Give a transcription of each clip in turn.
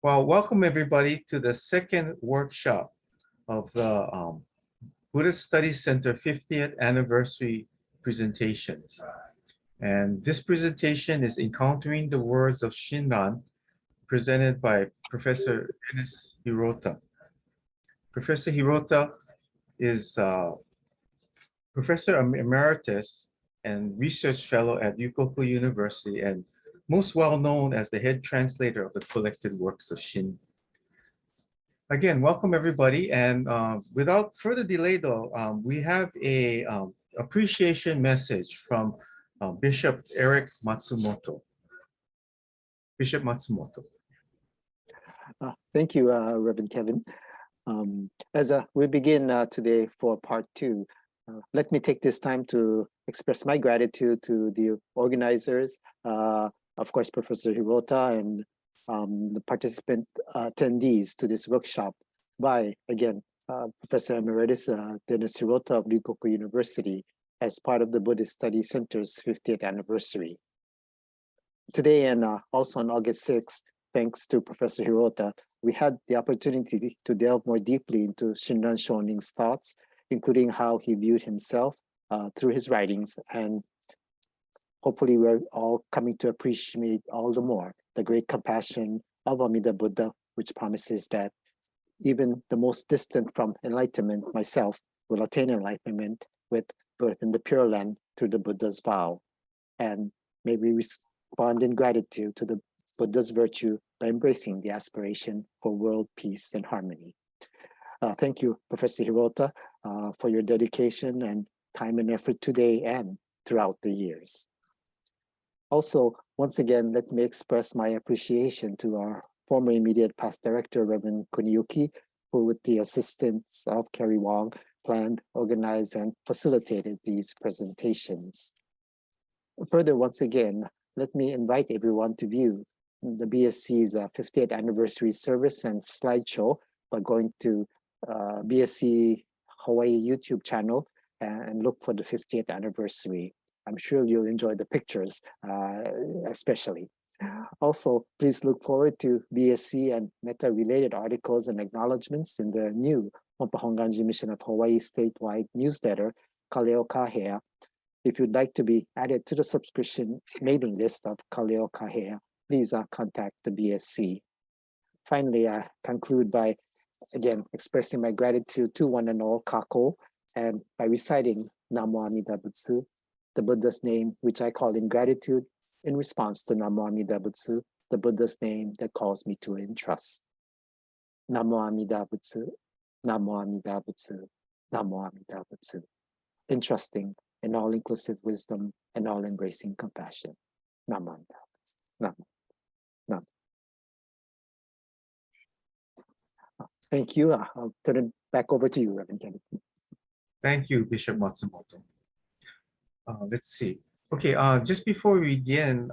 Well, welcome everybody to the second workshop of the Buddhist Study Center 50th anniversary presentations. And this presentation is Encountering the Words of Shinran, presented by Professor Dennis Hirota. Professor Hirota is Professor Emeritus and Research Fellow at Ryukoku University and most well known as the head translator of the collected works of Shin. Again, welcome everybody. And without further delay though, we have a appreciation message from Bishop Eric Matsumoto. Bishop Matsumoto. Thank you, Reverend Kevin. As we begin today for part two, let me take this time to express my gratitude to the organizers, of course, Professor Hirota and the participant attendees to this workshop by, again, Professor Emeritus Dennis Hirota of Ryukoku University as part of the Buddhist Study Center's 50th anniversary. Today and also on August 6th, thanks to Professor Hirota, we had the opportunity to delve more deeply into Shinran Shonin's thoughts, including how he viewed himself through his writings, and hopefully we're all coming to appreciate all the more the great compassion of Amida Buddha, which promises that even the most distant from enlightenment, myself, will attain enlightenment with birth in the Pure Land through the Buddha's vow. And may we respond in gratitude to the Buddha's virtue by embracing the aspiration for world peace and harmony. Thank you, Professor Hirota, for your dedication and time and effort today and throughout the years. Also, once again, let me express my appreciation to our former immediate past director, Reverend Kuniyuki, who with the assistance of Kerry Wong, planned, organized, and facilitated these presentations. Further, once again, let me invite everyone to view the BSC's 50th anniversary service and slideshow by going to BSC Hawaii YouTube channel and look for the 50th anniversary. I'm sure you'll enjoy the pictures, especially. Also, please look forward to BSC and Meta-related articles and acknowledgements in the new Honpa Hongwanji Mission of Hawaii statewide newsletter, Kaleo Kahea. If you'd like to be added to the subscription mailing list of Kaleo Kahea, please contact the BSC. Finally, I conclude by, again, expressing my gratitude to one and all Kako, and by reciting Namo Amida Butsu, the Buddha's name, which I call in gratitude in response to Namo Amida Butsu, the Buddha's name that calls me to entrust. Namo Amida Butsu, Namo Amida Butsu, Namo Amida Butsu. Entrusting in all-inclusive wisdom and all-embracing compassion. Namo Amida Butsu. Namo. Namo. Thank you. I'll turn it back over to you, Reverend Kevin. Thank you, Bishop Matsumoto. Let's see. Okay, just before we begin,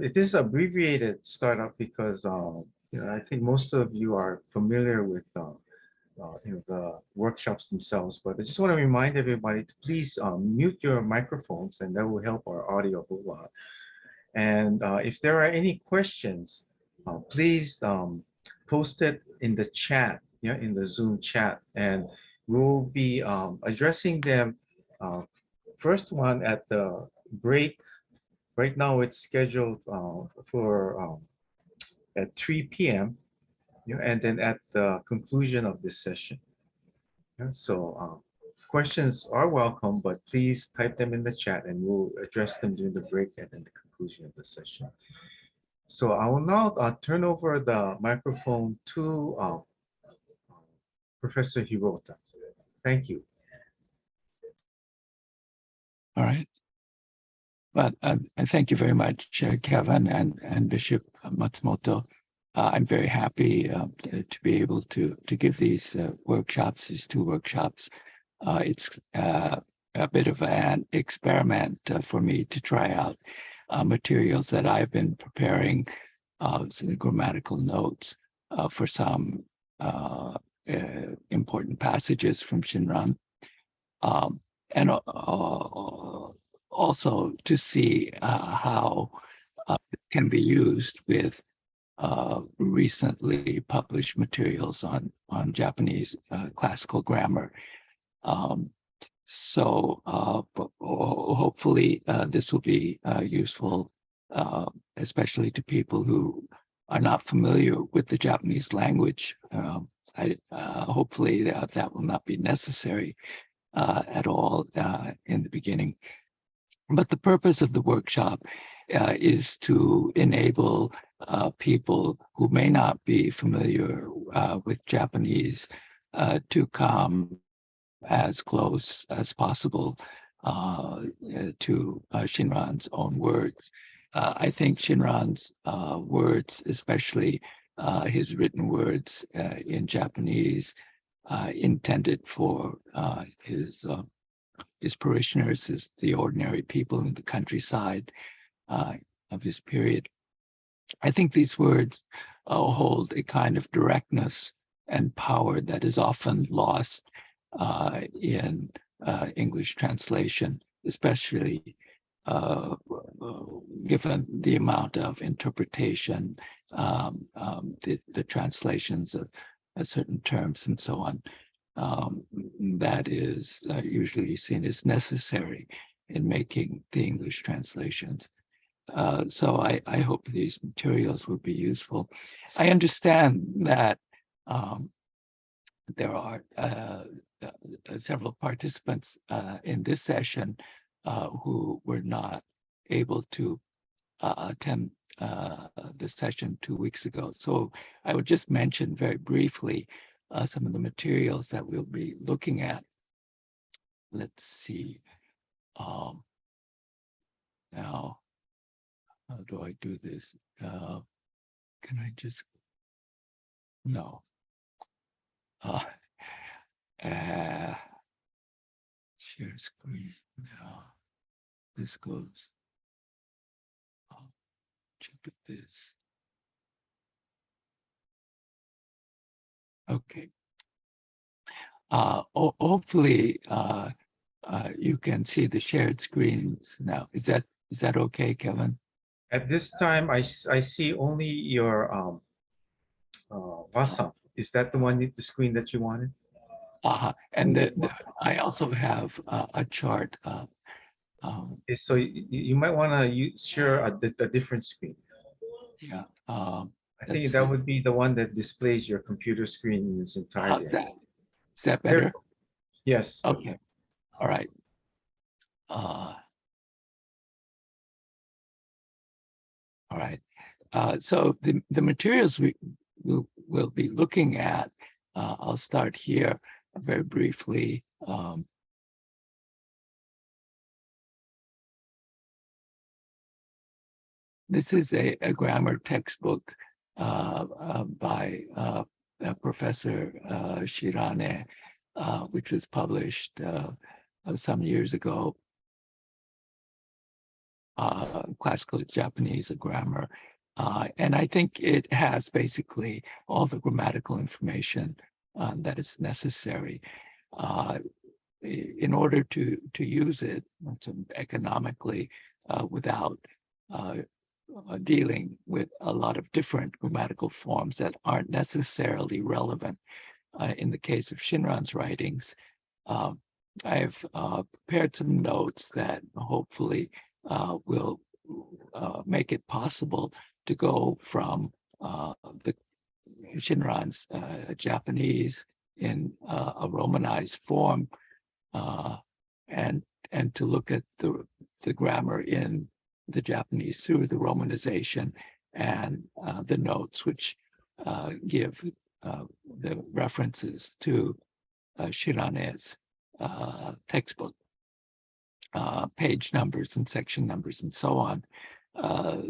this is abbreviated startup because I think most of you are familiar with the workshops themselves. But I just want to remind everybody to please mute your microphones, and that will help our audio a whole lot. And if there are any questions, please post it in the chat, in the Zoom chat, and we'll be addressing them. First one at the break. Right now it's scheduled for at 3 p.m. And then at the conclusion of this session. So questions are welcome, but please type them in the chat and we'll address them during the break and then the conclusion of the session. So I will now turn over the microphone to Professor Hirota. Thank you. All right. Well, thank you very much, Kevin and Bishop Matsumoto. I'm very happy to be able to give these workshops, these two workshops. It's a bit of an experiment for me to try out materials that I've been preparing, some grammatical notes for some important passages from Shinran. And also to see how it can be used with recently published materials on Japanese classical grammar. Hopefully this will be useful, especially to people who are not familiar with the Japanese language. Hopefully that will not be necessary at all in the beginning. But the purpose of the workshop is to enable people who may not be familiar with Japanese to come as close as possible to Shinran's own words. I think Shinran's words, especially his written words in Japanese, intended for his parishioners, the ordinary people in the countryside of his period. I think these words hold a kind of directness and power that is often lost in English translation, especially given the amount of interpretation, the translations of certain terms and so on. That is usually seen as necessary in making the English translations. So I hope these materials will be useful. I understand that there are several participants in this session who were not able to attend the session 2 weeks ago. So I would just mention very briefly some of the materials that we'll be looking at. Let's see. Now, how do I do this? Can I just, no. Share screen. Now, this goes. Should do this. Okay. Hopefully, you can see the shared screens now. Is that okay, Kevin? At this time, I see only your Vasa. Is that the one, the screen that you wanted? And I also have a chart. Okay, so you might want to share a different screen. Yeah. I think that would be the one that displays your computer screen in its entirety. How's that? Is that better? Yes. Okay. All right. All right. So the materials we'll be looking at, I'll start here very briefly. This is a grammar textbook by Professor Shirane, which was published some years ago. Classical Japanese grammar. And I think it has basically all the grammatical information that is necessary. In order to use it economically without dealing with a lot of different grammatical forms that aren't necessarily relevant. In the case of Shinran's writings, I've prepared some notes that hopefully will make it possible to go from the Shinran's Japanese in a Romanized form and to look at the grammar in the Japanese through the Romanization and the notes, which give the references to Shirane's textbook, page numbers and section numbers and so on,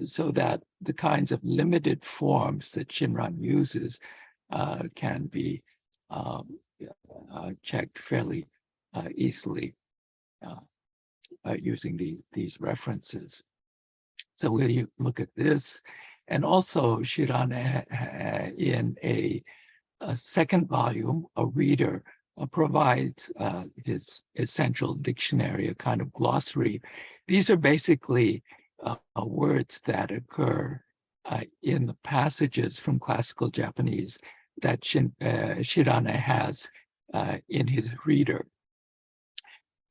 so that the kinds of limited forms that Shinran uses can be checked fairly easily using these references. So we'll look at this. And also Shirane, in a second volume, a reader provides his essential dictionary, a kind of glossary. These are basically words that occur in the passages from classical Japanese that Shirane has in his reader.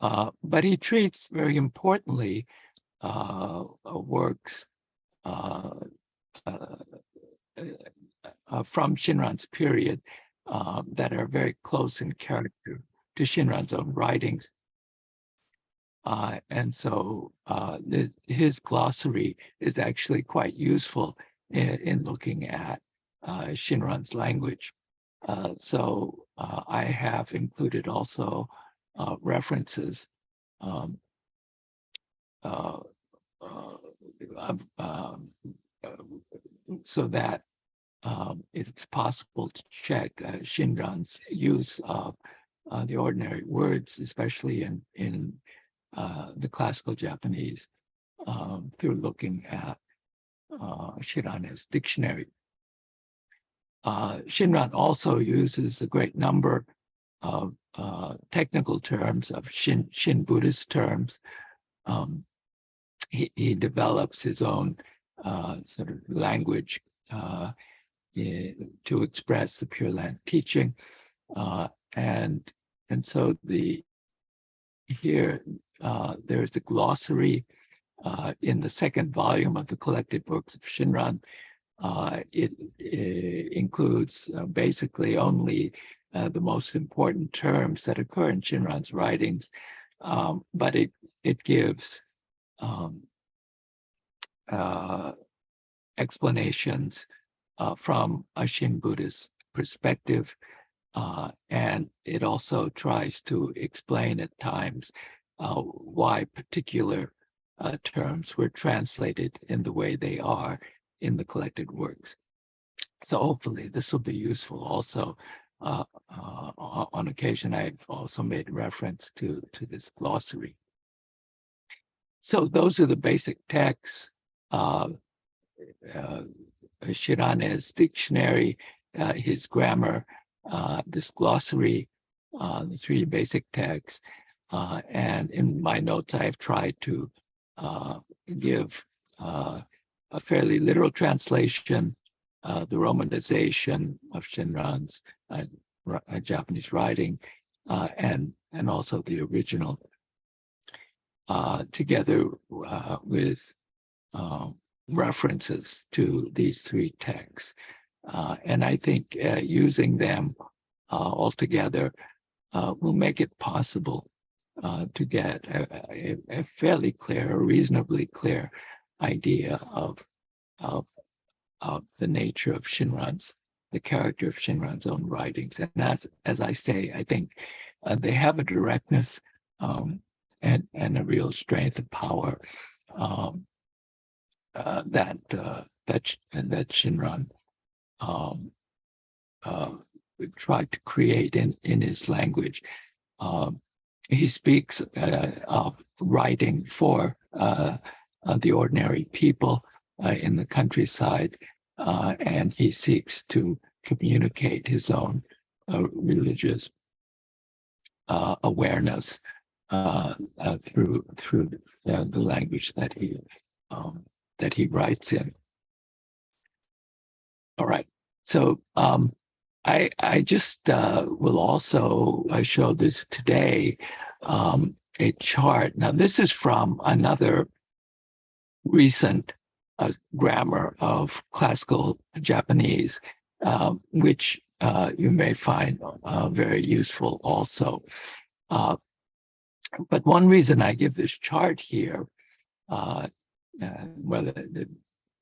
But he treats, very importantly, works from Shinran's period that are very close in character to Shinran's own writings. And so his glossary is actually quite useful in looking at Shinran's language. So I have included also references so that it's possible to check Shinran's use of the ordinary words, especially in the classical Japanese, through looking at Shirane's dictionary. Shinran also uses a great number of technical terms, of Shin Buddhist terms. He develops his own sort of language to express the Pure Land teaching, and so here there's a glossary in the second volume of the collected works of Shinran. It includes basically only the most important terms that occur in Shinran's writings, but it gives explanations from a Shin Buddhist perspective, and it also tries to explain at times why particular terms were translated in the way they are in the collected works. So hopefully this will be useful also. On occasion, I've also made reference to this glossary. So those are the basic texts. Shirane's dictionary, his grammar, this glossary, the three basic texts. And in my notes, I have tried to give a fairly literal translation, the romanization of Shinran's Japanese writing, and also the original, together with references to these three texts. And I think using them all together will make it possible to get a fairly clear, reasonably clear idea of the nature of Shinran's, the character of Shinran's own writings. And as I say, I think they have a directness and a real strength and power that Shinran tried to create in his language. He speaks of writing for the ordinary people in the countryside, and he seeks to communicate his own religious awareness through the language that he writes in. All right, so I just will also show this today, a chart. Now this is from another recent grammar of classical Japanese, which you may find very useful also. But one reason I give this chart here, well, there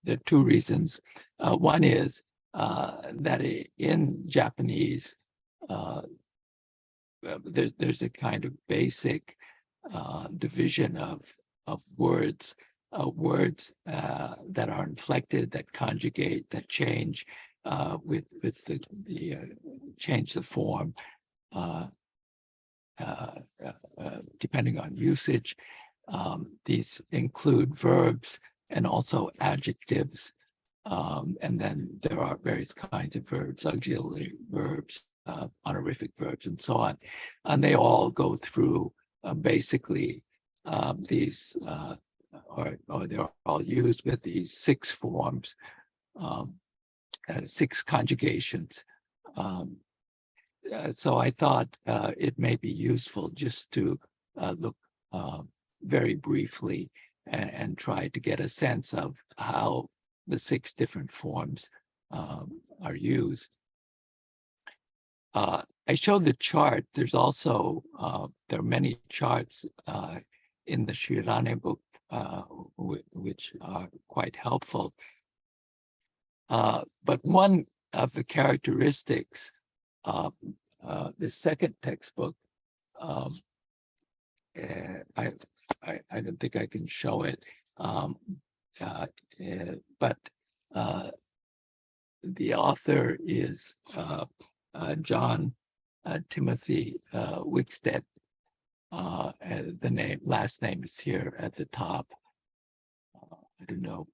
are two reasons. One is that in Japanese, there's a kind of basic division of words, words that are inflected, that conjugate, that change with the change the form depending on usage. These include verbs and also adjectives. And then there are various kinds of verbs, auxiliary verbs, honorific verbs, and so on. And they all go through basically these, or they're all used with these 6 forms 6 conjugations. So I thought it may be useful just to look very briefly and try to get a sense of how the 6 different forms are used. I showed the chart. There's also, there are many charts in the Shinran book, which are quite helpful. But one of the characteristics of the second textbook, I don't think I can show it, but the author is John Timothy Wickstead. The last name is here at the top. I don't know.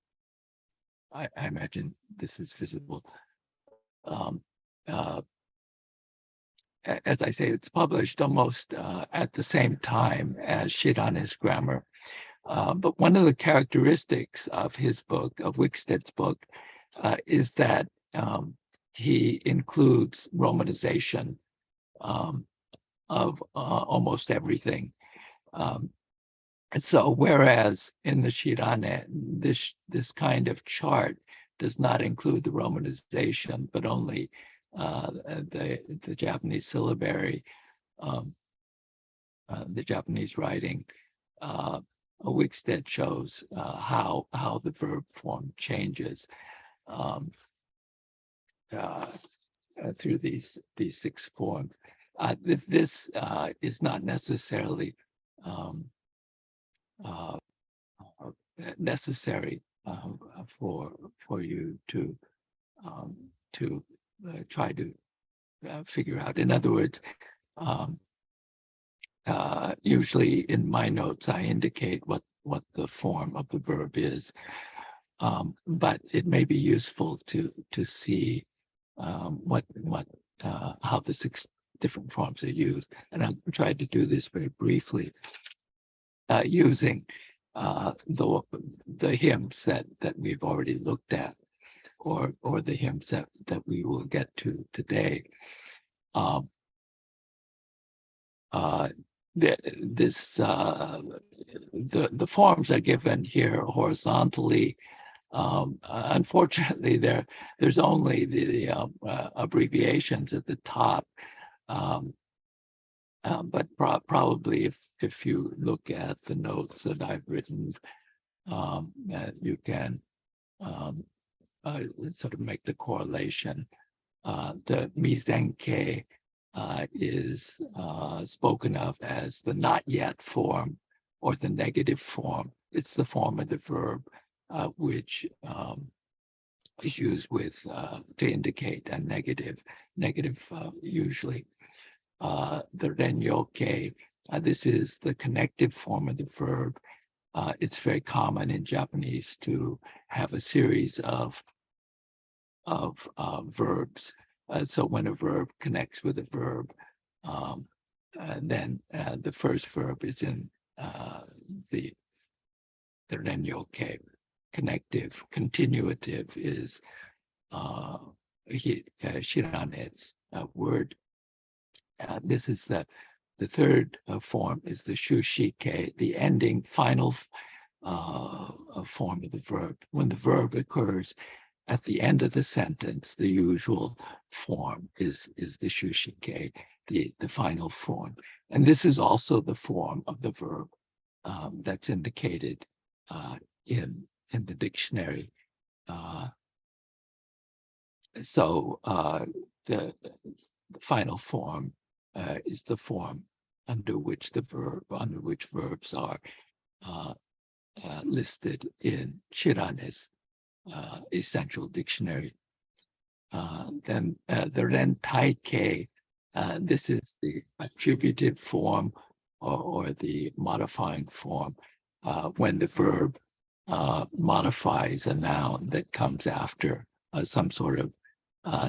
I imagine this is visible. As I say, it's published almost at the same time as Shirane's grammar. But one of the characteristics of his book, of Wickstead's book, is that he includes romanization of almost everything. So whereas in the Shirane, this kind of chart does not include the romanization, but only the Japanese syllabary, the Japanese writing, Wickstead shows how the verb form changes through these 6 forms. This is not necessarily necessary for you to try to figure out. In other words, usually in my notes I indicate what the form of the verb is, but it may be useful to see how the 6 different forms are used, and I'll try to do this very briefly using the hymns that we've already looked at, or the hymns that we will get to today. The forms are given here horizontally. Unfortunately, there's only the abbreviations at the top, but probably if you look at the notes that I've written, you can sort of make the correlation. The mizenke is spoken of as the not yet form, or the negative form. It's the form of the verb which is used with to indicate a negative usually. The renyoke, this is the connective form of the verb. It's very common in Japanese to have a series of verbs. So when a verb connects with a verb, then the first verb is in the renyoke. Connective, continuative is Shirane's word. This is the third form is the shushike, the ending, final form of the verb. When the verb occurs at the end of the sentence, the usual form is the shushike, the final form. And this is also the form of the verb that's indicated in the dictionary. So the final form is the form under which verbs are listed in Shirane's essential dictionary. Then the rentaike, this is the attributive form or the modifying form when the verb modifies a noun that comes after some sort of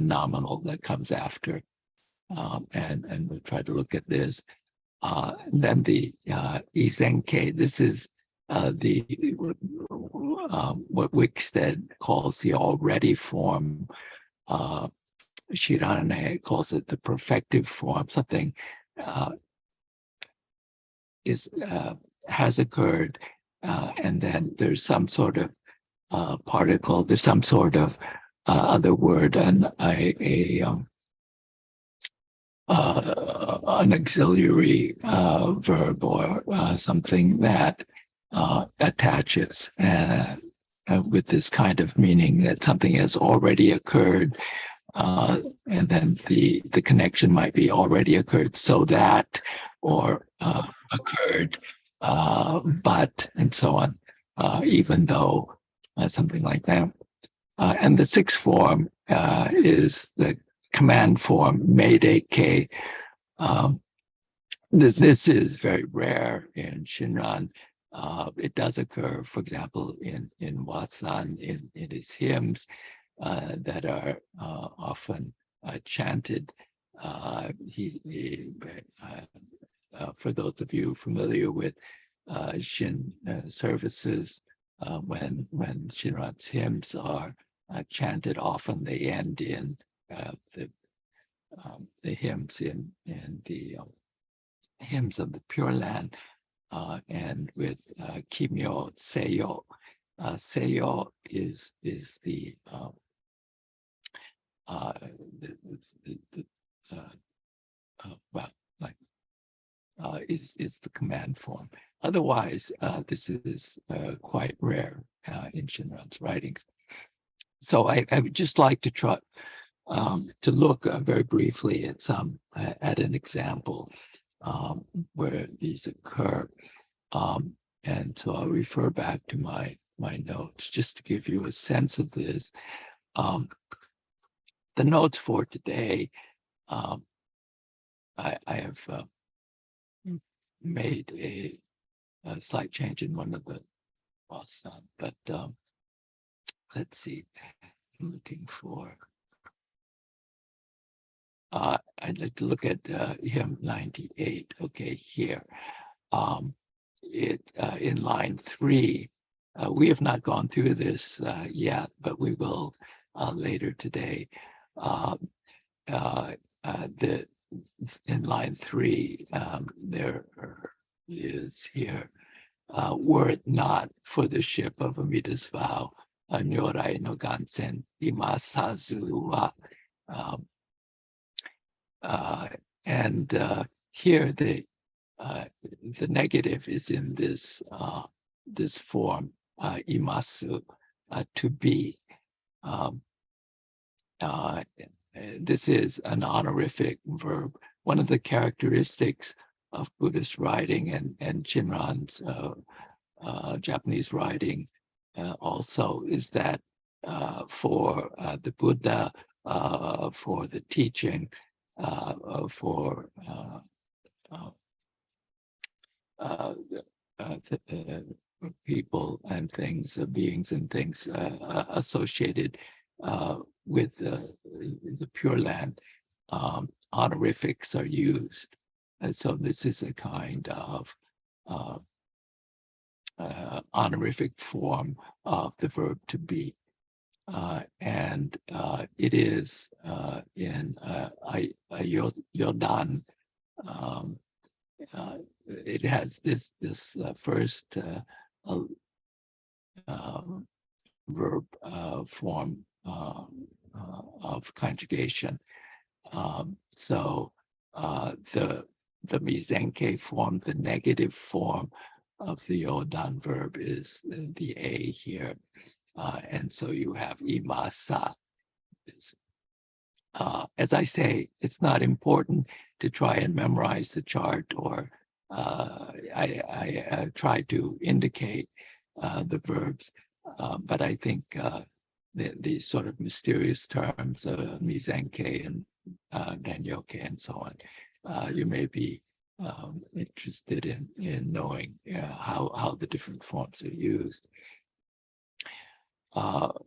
nominal that comes after. And we'll try to look at this. Then the izenke, this is what Wickstead calls the already form. Shirane calls it the perfective form. Something has occurred, and then there's some sort of particle. There's some sort of other word, and an auxiliary verb or something that attaches with this kind of meaning that something has already occurred, and then the connection might be already occurred so that, or occurred but, and so on, even though, something like that. And the sixth form is the command form, Mayday K. This is very rare in Shinran. It does occur, for example, in Watsan, in his hymns that are often chanted. For those of you familiar with Shin services, when Shinran's hymns are chanted, often they end in the hymns in the hymns of the Pure Land, and with Kimyo Seyo. Seyo is the is the command form. Otherwise, this is quite rare in Shinran's writings. So I would just like to try to look very briefly at an example where these occur. And so I'll refer back to my notes just to give you a sense of this. The notes for today, I have made a slight change in one of the but let's see. I'm looking for. I'd like to look at hymn 98. Okay, here. In line 3, we have not gone through this yet, but we will later today. In line 3, there is here, were it not for the ship of Amida's vow, Nyorai no Gansen Imasazu wa. And here the negative is in this this form, imasu, to be. This is an honorific verb. One of the characteristics of Buddhist writing and Shinran's Japanese writing also is that for the Buddha, for the teaching, for people and things, beings and things associated with the Pure Land, honorifics are used. And so this is a kind of honorific form of the verb to be. And it is in Yodan. It has this first verb form of conjugation. So the mizenke form, the negative form of the Yodan verb, is the A here. And so you have imasa. As I say, it's not important to try and memorize the chart, or I try to indicate the verbs, but I think these sort of mysterious terms, mizenke and renyoke and so on, you may be interested in knowing how the different forms are used. For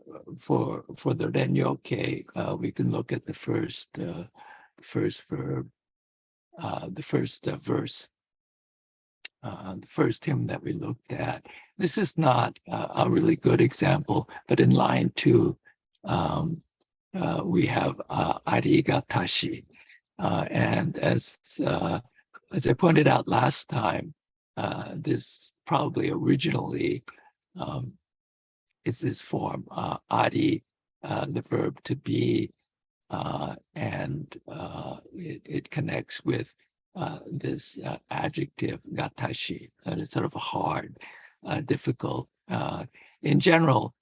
the renyoke, we can look at the first verb, the first verse. the first hymn that we looked at. This is not a really good example, but in line 2, we have arigatashi. And as I pointed out last time, this probably originally is this form, ari, the verb to be, and it connects with this adjective gatashi, that is sort of hard, difficult. In general,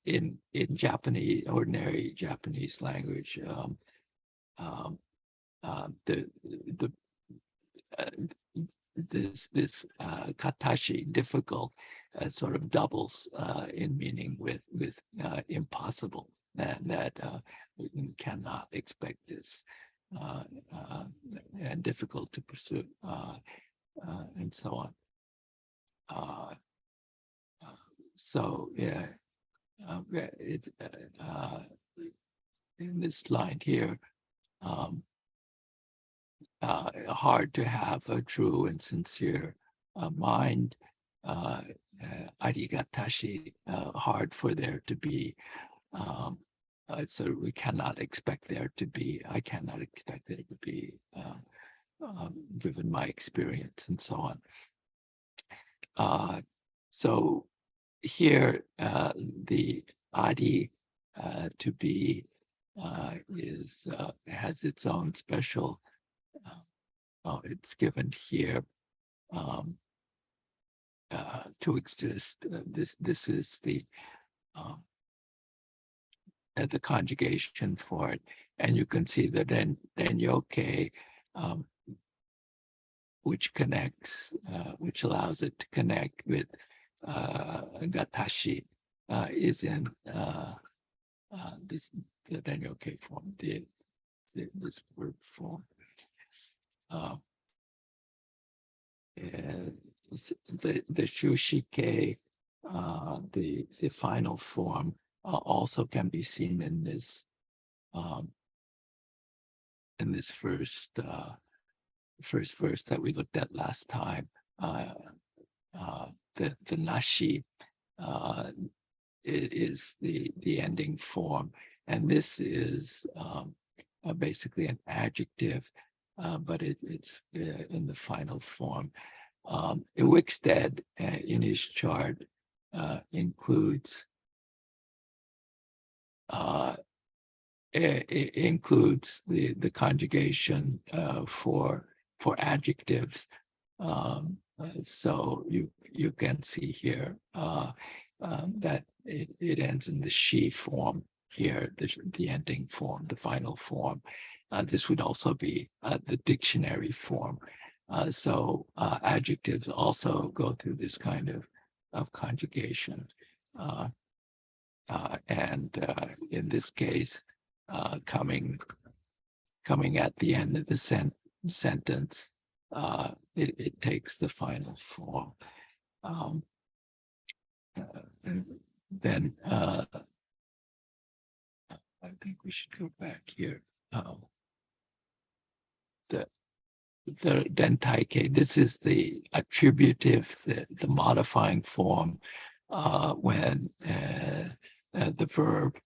in Japanese, ordinary Japanese language, this katashi, difficult, sort of doubles in meaning with impossible, that we cannot expect this, and difficult to pursue, and so on. So yeah, it's in this line here, hard to have a true and sincere mind, arigatashi, hard for there to be, so we cannot expect there to be, I cannot expect there to be, given my experience and so on. So here, the adi, to be, has its own special, it's given here, to exist. This is the conjugation for it, and you can see that renyoke, which connects, which allows it to connect with gatashi, is in this, the renyoke form, this verb form. The shushike, the final form, also can be seen in this first verse that we looked at last time. The nashi is the ending form, and this is basically an adjective, but it's in the final form. Wickstead, in his chart, includes it includes the conjugation for adjectives. So you can see here that it ends in the she form here, the ending form, the final form. This would also be the dictionary form. So adjectives also go through this kind of conjugation. And in this case, coming at the end of the sentence, it takes the final form. And then I think we should go back here. The dentaike, this is the attributive, the modifying form when the verb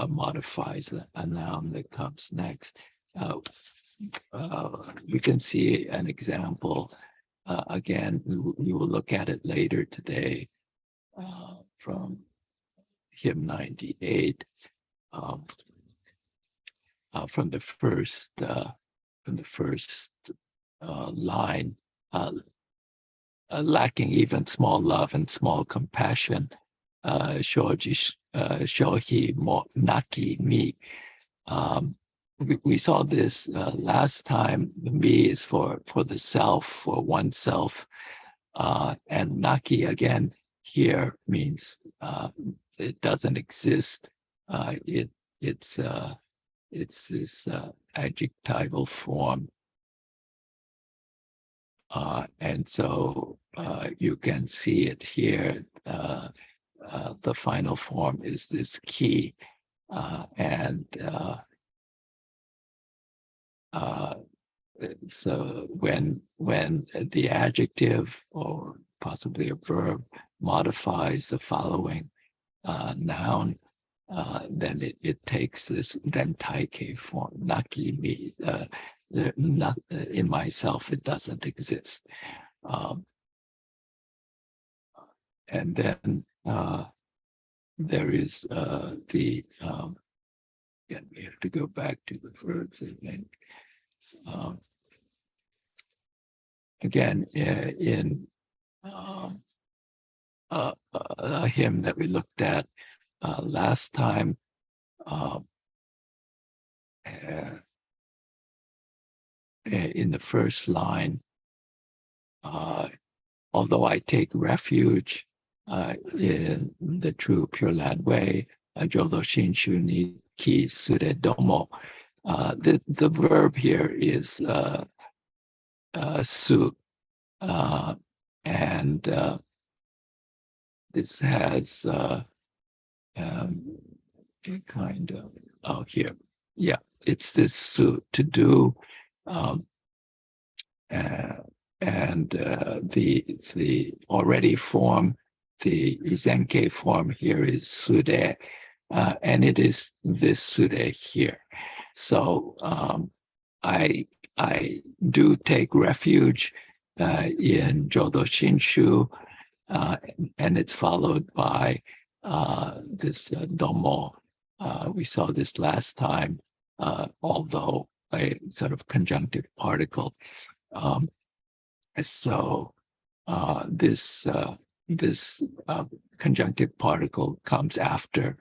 modifies a noun that comes next. We can see an example. Again, we will look at it later today from hymn 98, from the first line, lacking even small love and small compassion, shohi mo naki mi. We saw this last time. The mi is for the self, for oneself, and naki again here means it doesn't exist. It's this adjectival form, and so you can see it here. The final form is this ki, and so when the adjective or possibly a verb modifies the following noun, then it takes this rentaike form. Naki me, not in myself, it doesn't exist. And then there is the again, we have to go back to the verbs, I think. Again, in a hymn that we looked at last time, in the first line, although I take refuge in the true Pure Land way, Jodo Shinshu ni ki sure domo. The verb here is su, and this has a kind of, oh, here, yeah, it's this su, to do, and the already form, the izenke form here is sude, and it is this sude here. So I do take refuge in Jodo Shinshu, and it's followed by this domo. We saw this last time, although a sort of conjunctive particle. So this conjunctive particle comes after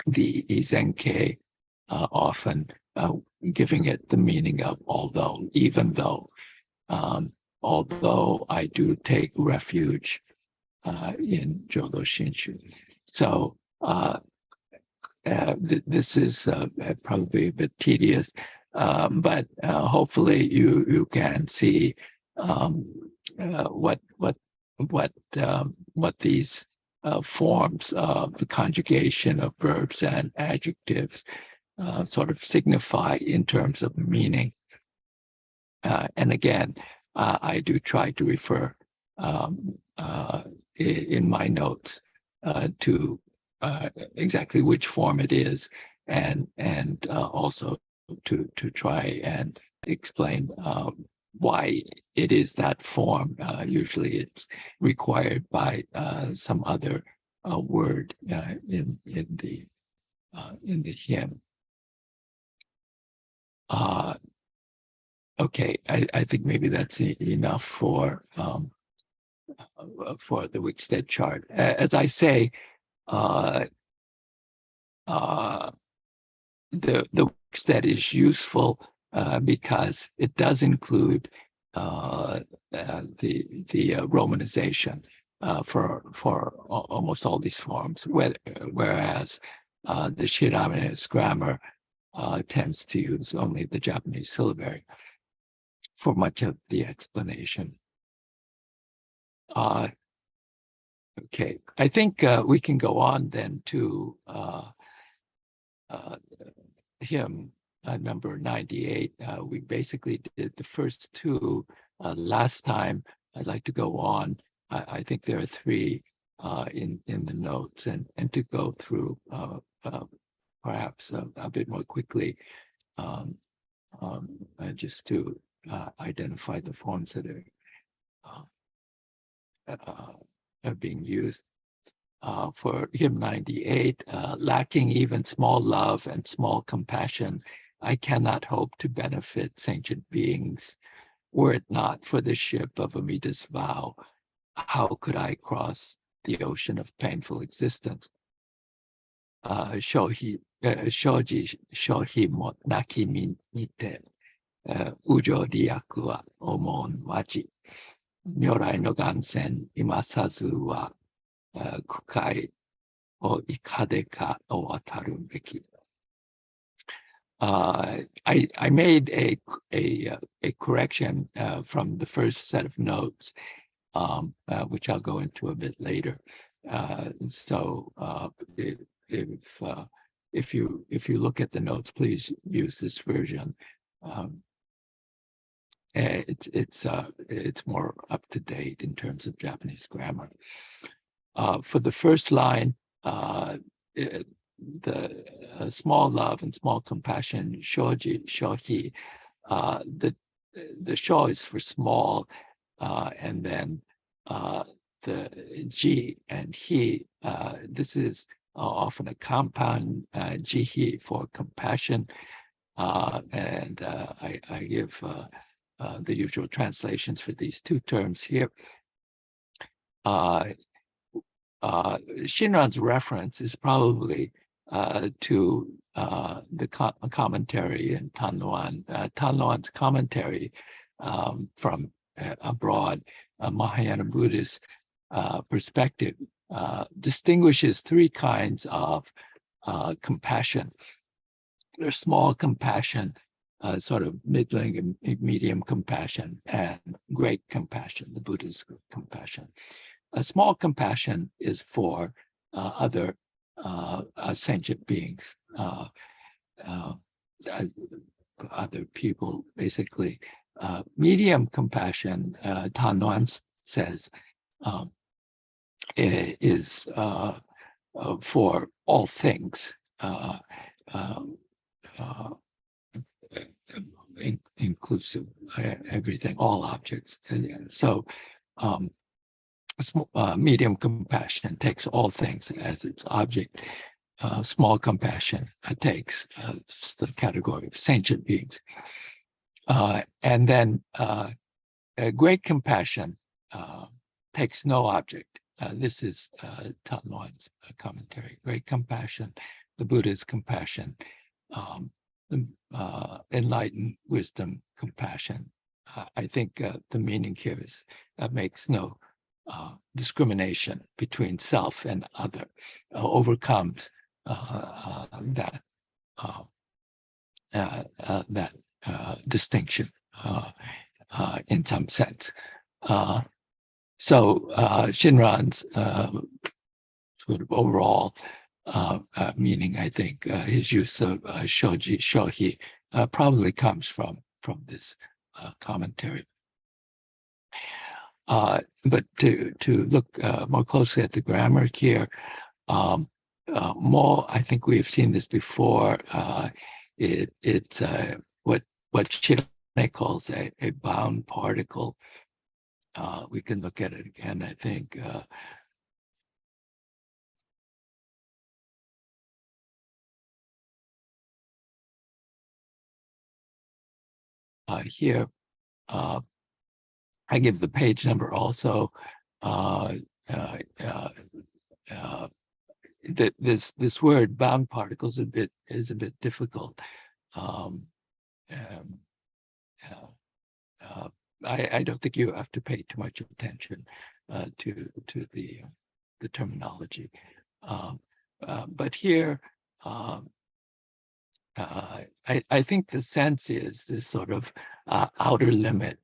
the izenke, often giving it the meaning of although, even though. Although I do take refuge in Jodo Shinshu. So this is probably a bit tedious, but hopefully you can see what these forms of the conjugation of verbs and adjectives sort of signify in terms of meaning. And again, I do try to refer in my notes to exactly which form it is, and also to try and explain why it is that form. Usually, it's required by some other word in the hymn. Okay, I think maybe that's enough for the Wickstead chart. As I say, the Wickstead is useful because it does include the romanization for almost all these forms, whereas the Shiramina's grammar tends to use only the Japanese syllabary for much of the explanation. Okay, I think we can go on then to hymn number 98. We basically did the first two last time. I'd like to go on. I think there are three in the notes, and to go through perhaps a bit more quickly, just to identify the forms that are being used. For hymn 98, lacking even small love and small compassion, I cannot hope to benefit sentient beings. Were it not for the ship of Amida's vow, how could I cross the ocean of painful existence? Shoji mo naki mite, ujo ryaku wa omon waji. Nyorai no gansen imasazu wa kukai o ikade ka o wataru beki. I made a correction from the first set of notes, which I'll go into a bit later. So if you look at the notes, please use this version. it's more up to date in terms of Japanese grammar. For the first line, the small love and small compassion, shoji, shohi, the sho is for small, and then the ji and he, this is often a compound, jihi for compassion, and I give the usual translations for these two terms here. Shinran's reference is probably to the commentary in Tanluan. Tanluan's commentary from a broad Mahayana Buddhist perspective distinguishes three kinds of compassion. There's small compassion, sort of middling and medium compassion, and great compassion, the Buddha's compassion. A small compassion is for other sentient beings, other people, basically. Medium compassion, Tanluan says, is for all things, inclusive, everything, all objects. So medium compassion takes all things as its object. Small compassion takes the category of sentient beings. And then great compassion takes no object. This is Tanluan's commentary. Great compassion, the Buddha's compassion, the enlightened wisdom, compassion. I think the meaning here is makes no discrimination between self and other, overcomes that distinction in some sense. So Shinran's sort of overall meaning, I think, his use of shoji, shohi probably comes from this commentary. But to look more closely at the grammar here, more, I think we've seen this before. It's what Shirane calls a bound particle. We can look at it again, I think. Here, I give the page number also. This word bound particles is a bit difficult. I don't think you have to pay too much attention to the terminology, but here I think the sense is this sort of outer limit.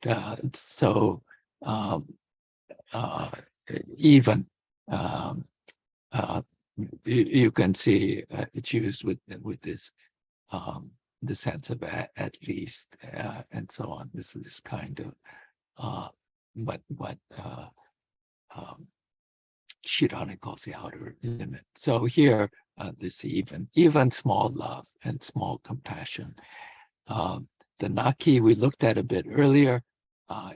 So even you can see it's used with this the sense of at least and so on. This is kind of what Shirane calls the outer limit. So here, this even small love and small compassion. The naki we looked at a bit earlier.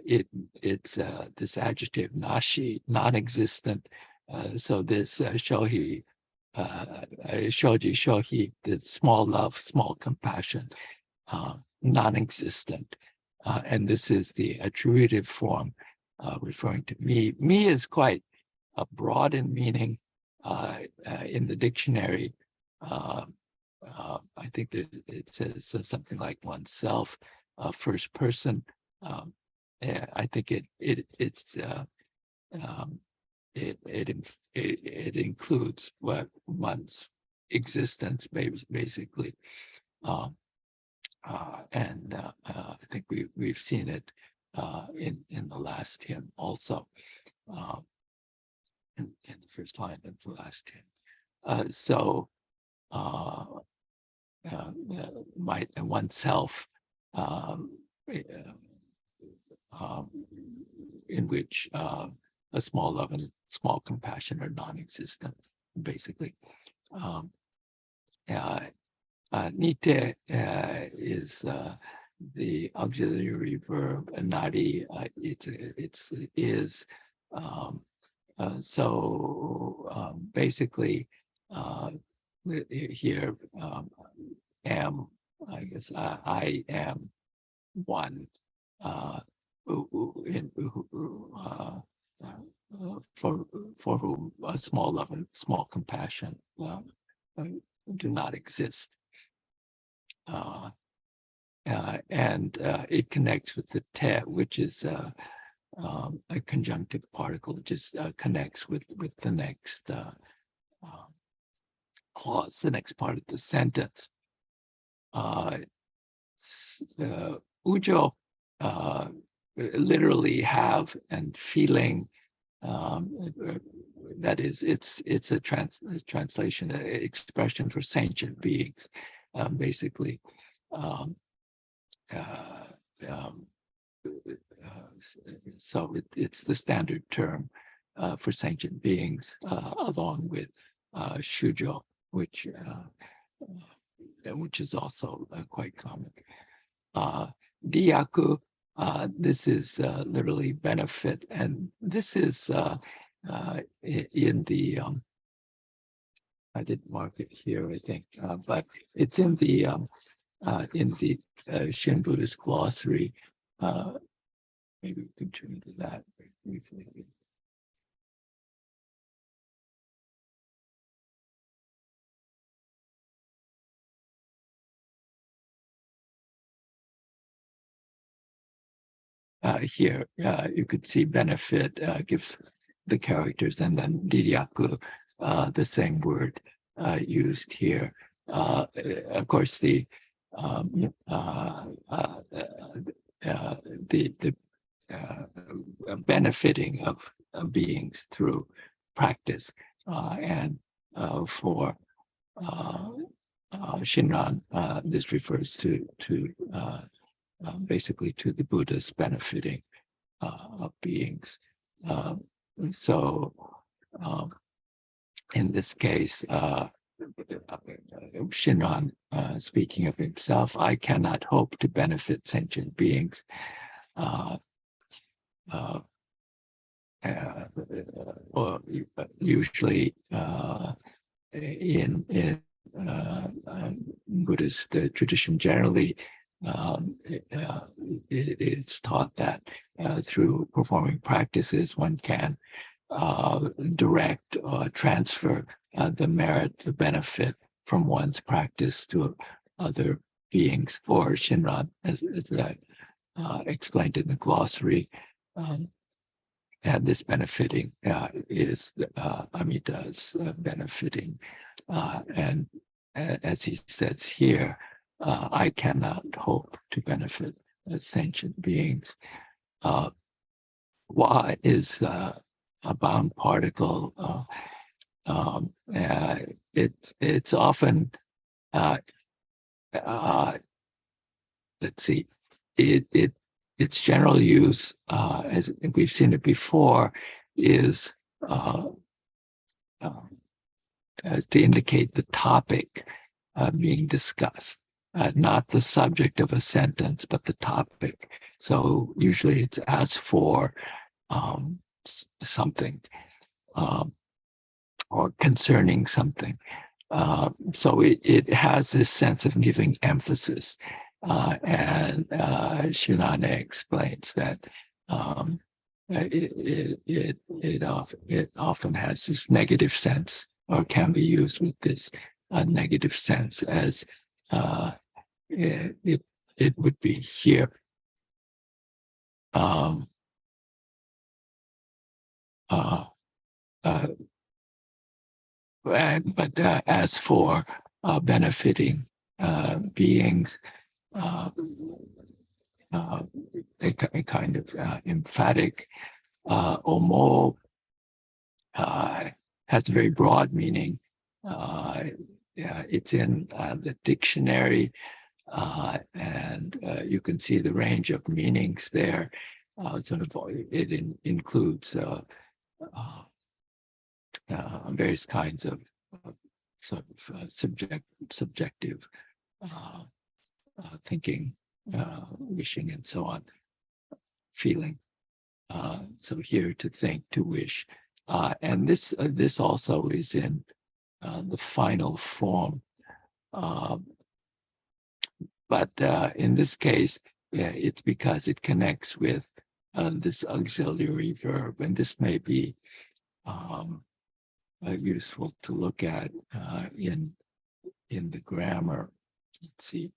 It's this adjective nashi, non-existent. So this shohi, shoji, shohi, the small love, small compassion, non-existent. And this is the attributive form referring to me. Me is quite broad in meaning in the dictionary. I think it says something like oneself, first person. I think it includes what one's existence, basically, and I think we've seen it in the last hymn also, in the first line of the last hymn. So oneself eh, in which a small love and small compassion are non-existent, basically. Nite is the auxiliary verb, and nari, it's is. Basically, here, am, I guess, I am one, for whom a small love and small compassion do not exist. And it connects with the te, which is a conjunctive particle, which just connects with the next clause, the next part of the sentence. Ujo, literally have and feeling. That is, it's a translation, expression for sentient beings, basically. So it's the standard term for sentient beings, along with shujo, which is also quite common. Diyaku, this is literally benefit, and this is in the I didn't mark it here, I think, but it's in the Shin Buddhist glossary. Maybe we can turn to that briefly. Here, you could see benefit gives the characters, and then didyaku, the same word used here. Of course, the benefiting of beings through practice, and for Shinran, this refers to basically to the Buddha's benefiting of beings. In this case, Shinran, speaking of himself, I cannot hope to benefit sentient beings. Or usually in Buddhist tradition generally, it is taught that through performing practices one can direct or transfer the merit, the benefit from one's practice to other beings. For Shinran, as I explained in the glossary, and this benefiting is Amita's benefiting, and as he says here, I cannot hope to benefit sentient beings. Wa is a bound particle. It's often, let's see, its general use, as we've seen it before, is as to indicate the topic being discussed. Not the subject of a sentence, but the topic. So usually it's as for something, or concerning something. So it has this sense of giving emphasis. And Shinane explains that it often has this negative sense, or can be used with this negative sense, as it would be here. But as for benefiting beings, a kind of emphatic omo has a very broad meaning. It's in the dictionary. and you can see the range of meanings there. Sort of, it includes various kinds of sort of subjective thinking, wishing, and so on, feeling. So here, to think, to wish, and this also is in the final form. But in this case, yeah, it's because it connects with this auxiliary verb, and this may be useful to look at in the grammar. Let's see.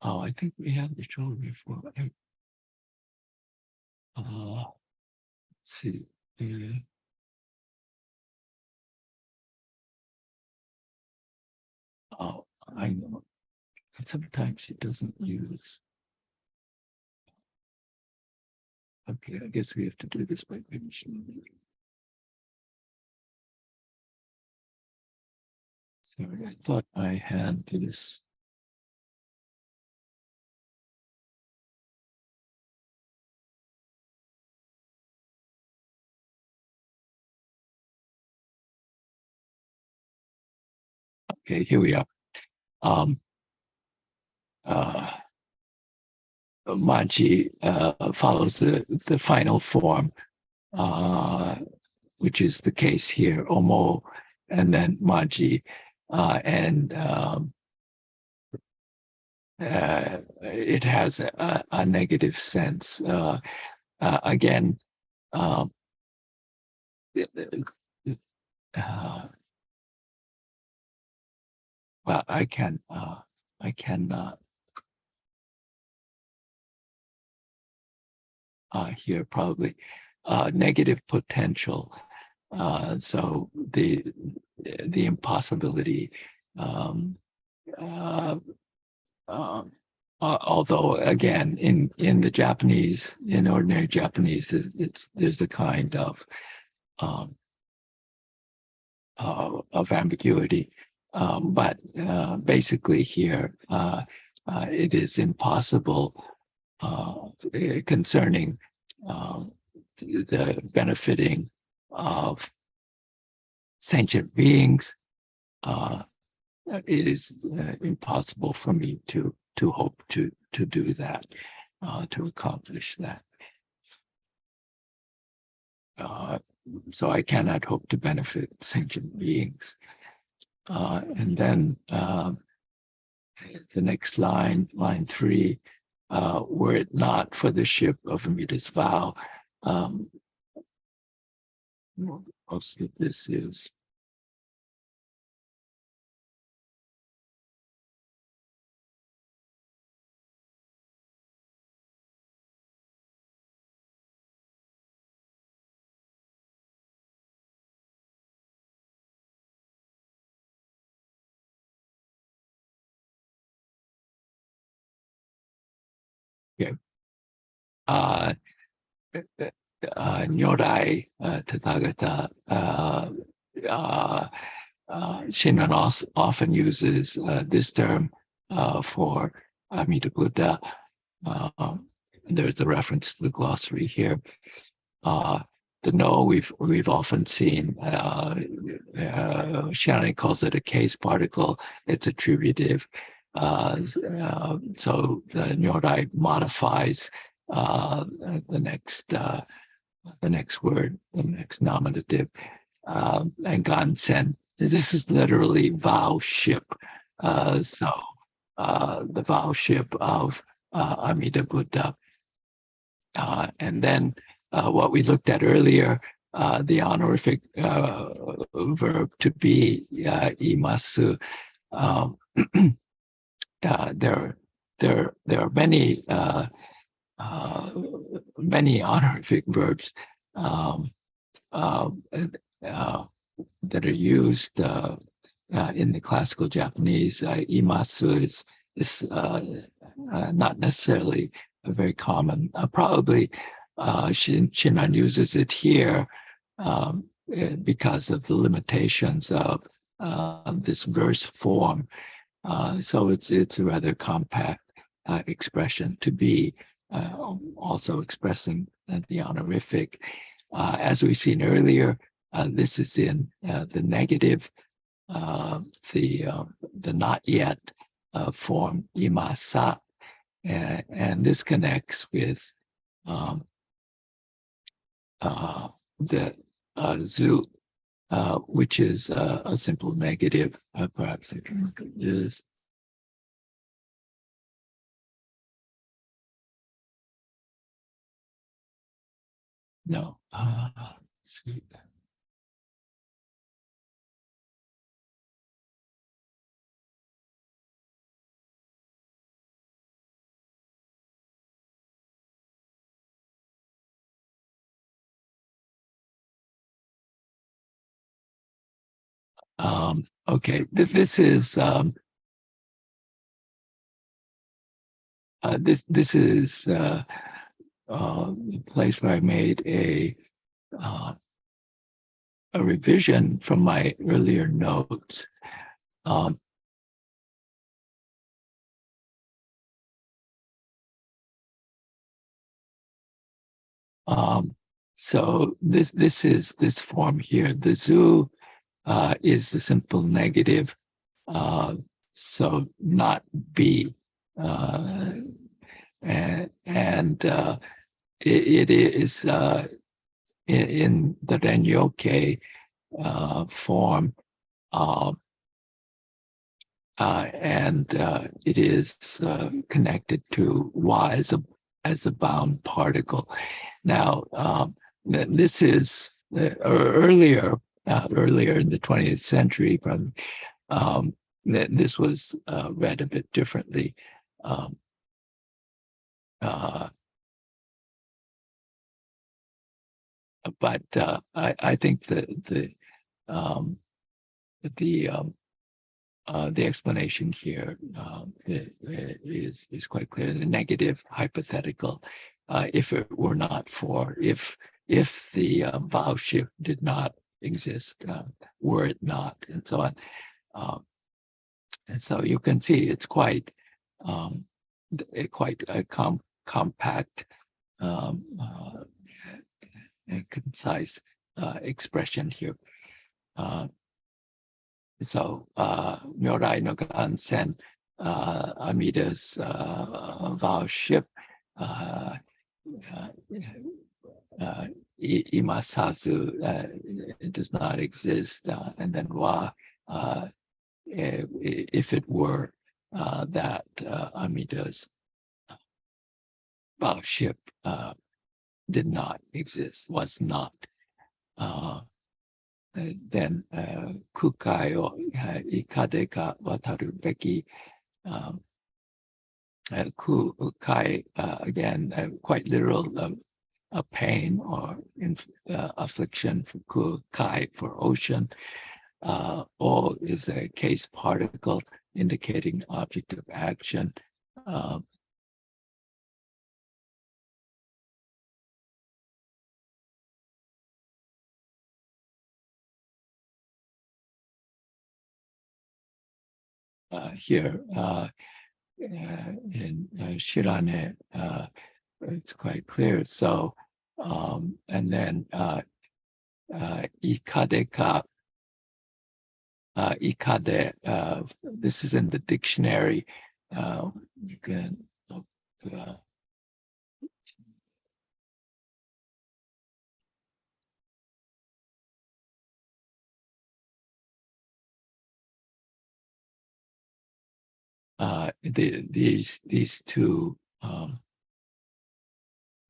Oh, I think we had the show before. Let's see. Oh, I know. Sometimes it doesn't use. Okay, I guess we have to do this by permission. Sorry, I thought I had this. Okay, here we are. Manji follows the final form, which is the case here, omo, and then Manji, and it has a negative sense. Again, well, I cannot here probably negative potential. So the impossibility. Although again, in the Japanese, in ordinary Japanese, there's a kind of ambiguity, but basically here it is impossible concerning the benefiting of sentient beings. It is impossible for me to hope to do that, to accomplish that. So I cannot hope to benefit sentient beings. And then the next line, line 3, were it not for the ship of Amita's vow, most of this is okay. Nyorai Tathagata, Shinran often uses this term for Amida Buddha. There's a reference to the glossary here. The no, we've often seen. Shannon calls it a case particle. It's attributive. So the Nyorai modifies the next word, the next nominative, and gansen. This is literally vow ship. So the vow ship of Amida Buddha. And then what we looked at earlier, the honorific verb to be, imasu. There are many many honorific verbs, that are used in the classical Japanese, imasu is not necessarily a very common. Probably Shinran uses it here because of the limitations of this verse form. So it's a rather compact expression to be also expressing the honorific. As we've seen earlier, this is in the negative, the not yet form imasa, and this connects with the zu, which is a simple negative. Perhaps I can look at this. No, let's see. Okay, this is this is the place where I made a revision from my earlier notes. So this is this form here. The zu is the simple negative, so not be, and it is in the Renyoke form, and it is connected to wa as a bound particle. Now, this is earlier in the 20th century. From this was read a bit differently. But I think the explanation here is quite clear. The negative hypothetical, if it were not for, if the vowship did not exist, were it not, and so on. And so you can see it's quite a compact and concise expression here. So Myorai no Gansen, Amida's vowship, imasazu, it does not exist, and then wa, if it were that Amida's vowship did not exist, was not. Then kukai o ikade ka wataru beki. Kukai, again, quite literal, a pain or affliction, for kukai, for ocean. O is a case particle indicating object of action. Here in Shirane, it's quite clear. So, and then ikadeka, ikade, this is in the dictionary. You can look. These two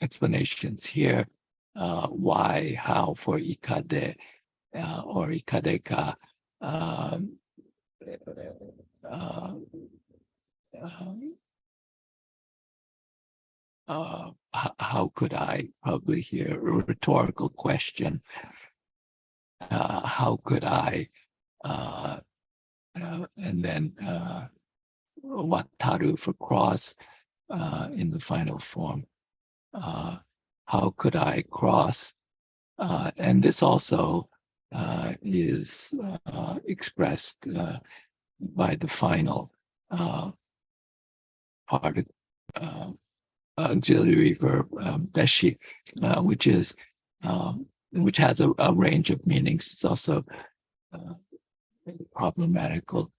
explanations here, why, how for ikade or ikadeka, how could I, probably here, a rhetorical question. how could I, and then wataru for cross in the final form. How could I cross? And this also is expressed by the final part of auxiliary verb beshi, which has a range of meanings. It's also problematical.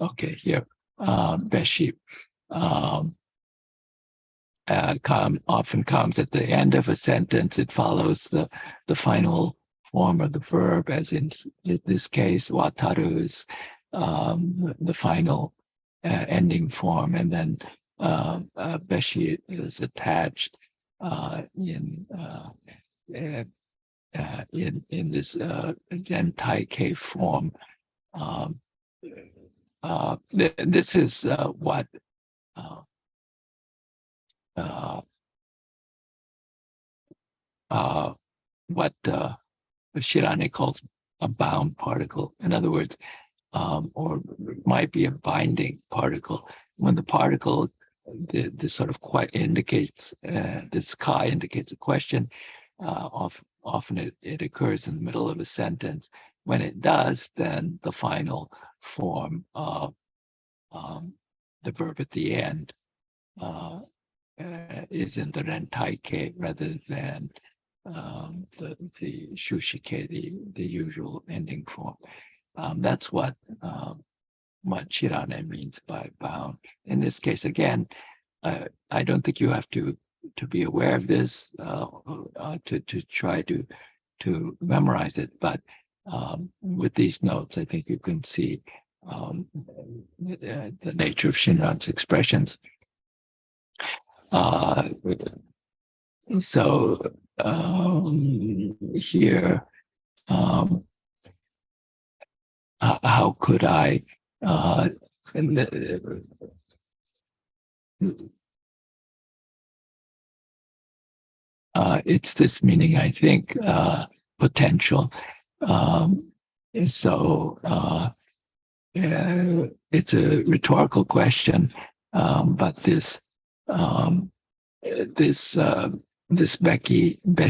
Okay, here, beshi often comes at the end of a sentence. It follows the final form of the verb, as in this case, wataru is the final ending form, and then beshi is attached in this gentaike form. This is what Shirane calls a bound particle. In other words, or might be a binding particle. When the particle, the sort of indicates, this ka indicates a question, often it occurs in the middle of a sentence. When it does, then the final form of the verb at the end is in the rentaike rather than the shushike, the usual ending form. That's what Shirane means by bound. In this case, again, I don't think you have to be aware of this to try to memorize it, but with these notes, I think you can see the nature of Shinran's expressions. So here, how could I? It's this meaning, I think, potential. So it's a rhetorical question, but this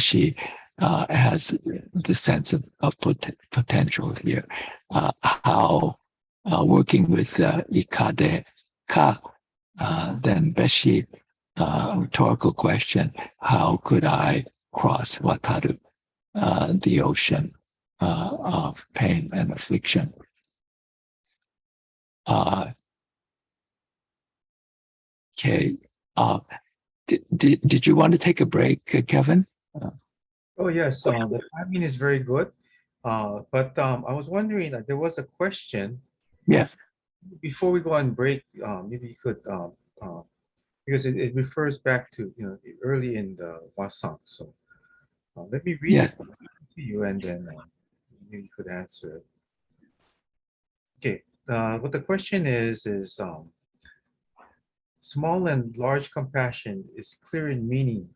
beshi has the sense of potential here. How working with ikade ka, then beshi, rhetorical question, how could I cross wataru, the ocean of pain and affliction? Okay. Did you want to take a break, Kevin? Oh yes, the timing is very good. But I was wondering, there was a question. Yes. Before we go on break, maybe you could, because it refers back to, early in the Wasang. So let me read Yes. it to you, and then maybe you could answer it. Okay. What the question is small and large compassion is clear in meaning,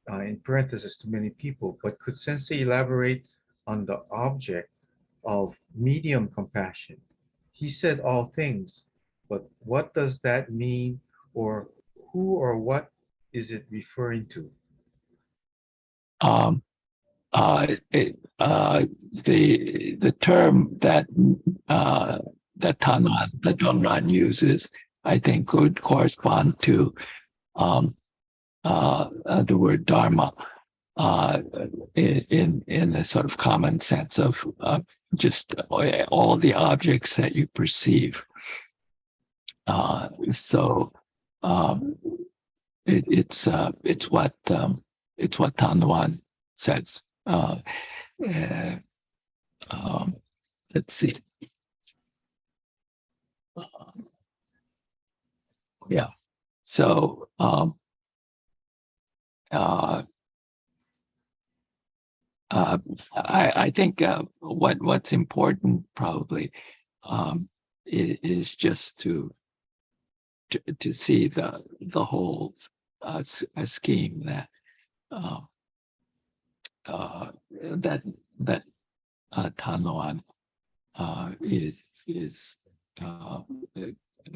in parentheses, to many people, but could Sensei elaborate on the object of medium compassion? He said all things, but what does that mean, or who or what is it referring to? The term that that Donran uses, I think, could correspond to the word dharma in the sort of common sense of just all the objects that you perceive. So it's what Tanwan says. Let's see. Yeah. So I think what's important probably is just to see the whole scheme that that Tanwan is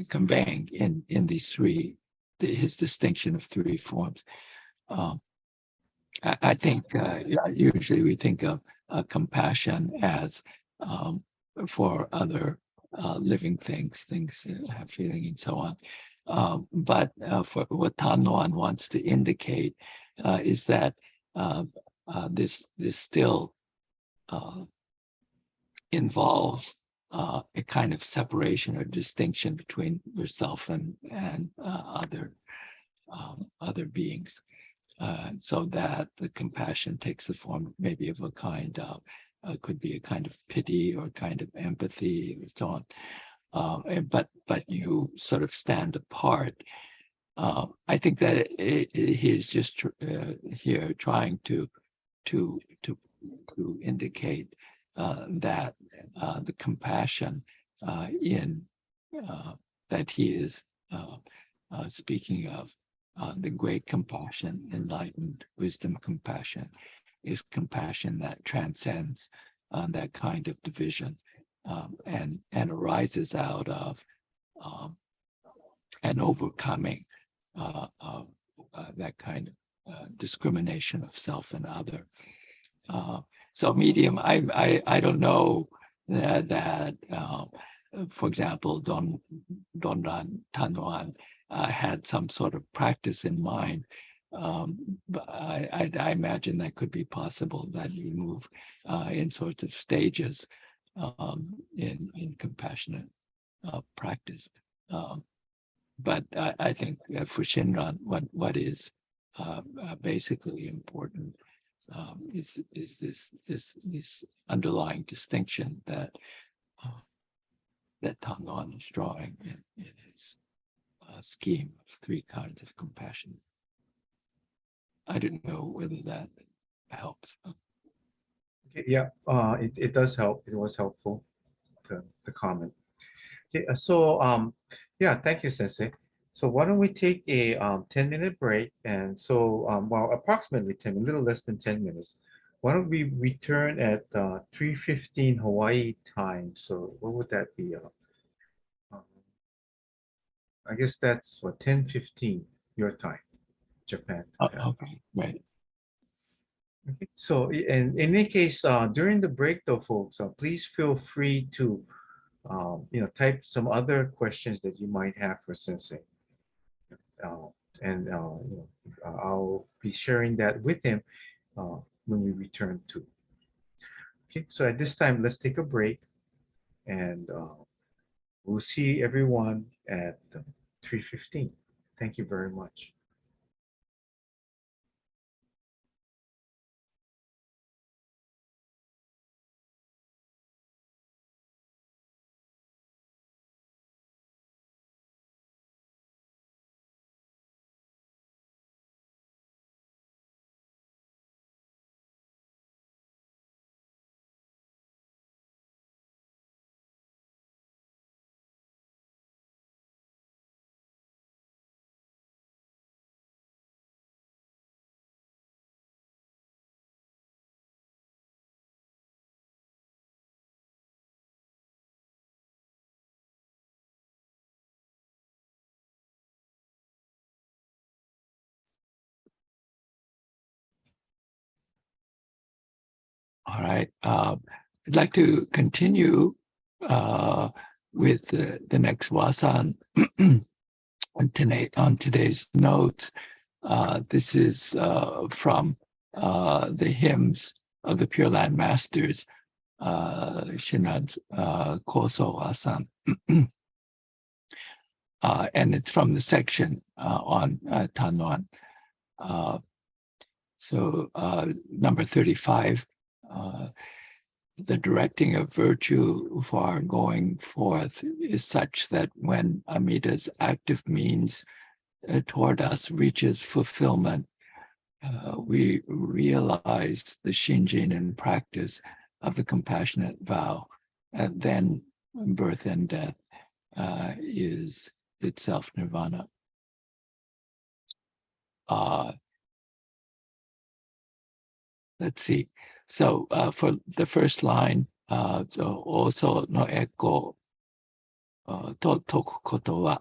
conveying in these three, his distinction of three forms. I think usually we think of compassion as for other living things have feeling and so on. But for what Tanwan wants to indicate is that this still involves a kind of separation or distinction between yourself and other beings. So that the compassion takes the form maybe of a kind of, could be a kind of pity or kind of empathy or so on. But you sort of stand apart. I think that he is just here trying to indicate that the compassion that he is speaking of, the great compassion, enlightened wisdom compassion, is compassion that transcends that kind of division and arises out of an overcoming of that kind of discrimination of self and other. So medium, I don't know that for example, Donran Tanwan had some sort of practice in mind. But I imagine that could be possible, that you move in sorts of stages in compassionate practice. But I think for Shinran, what is basically important is this underlying distinction that Tanwan is drawing in his scheme of three kinds of compassion. I don't know whether that helps. Okay, yeah, it does help. It was helpful, the comment. Okay, yeah, thank you, Sensei. So why don't we take a 10-minute break? And so, well, approximately 10, a little less than 10 minutes. Why don't we return at 3:15 Hawaii time? So what would that be? I guess that's for 10:15 your time, Japan. Okay, right. Okay. So in any case, during the break though, folks, please feel free to type some other questions that you might have for Sensei. And I'll be sharing that with him when we return to. Okay, so at this time, let's take a break, and we'll see everyone at 3:15. Thank you very much. All right. I'd like to continue with the next wasan on today's notes. This is from the hymns of the Pure Land Masters, Shinran's Koso Wasan. and it's from the section on Tanwan. So number 35, the directing of virtue for going forth is such that when Amida's active means toward us reaches fulfillment, we realize the Shinjin and practice of the compassionate vow, and then birth and death is itself nirvana. Let's see. So for the first line, so also no eko to toku koto wa,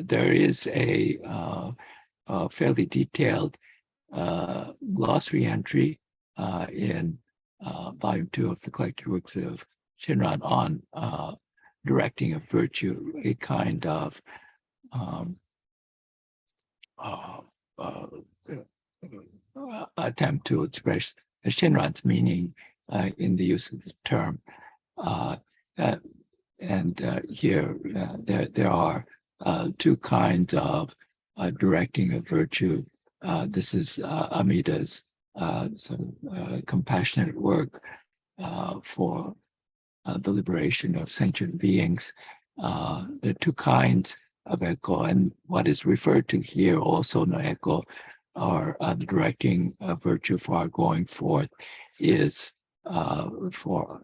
there is a fairly detailed glossary entry in volume 2 of the collected works of Shinran on directing of virtue, a kind of attempt to express Shinran's meaning in the use of the term. Here there are two kinds of directing of virtue. This is Amida's compassionate work for the liberation of sentient beings. There are two kinds of echo, and what is referred to here also no echo, or the directing of virtue for our going forth, is for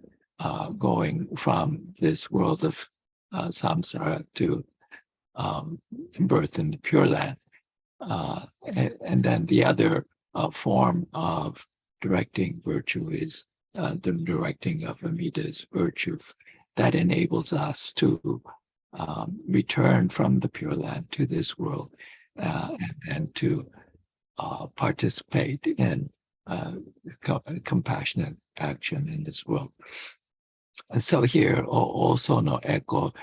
going from this world of samsara to birth in the Pure Land. And then the other form of directing virtue is the directing of Amida's virtue that enables us to return from the Pure Land to this world and to participate in compassionate action in this world. So here also no echo.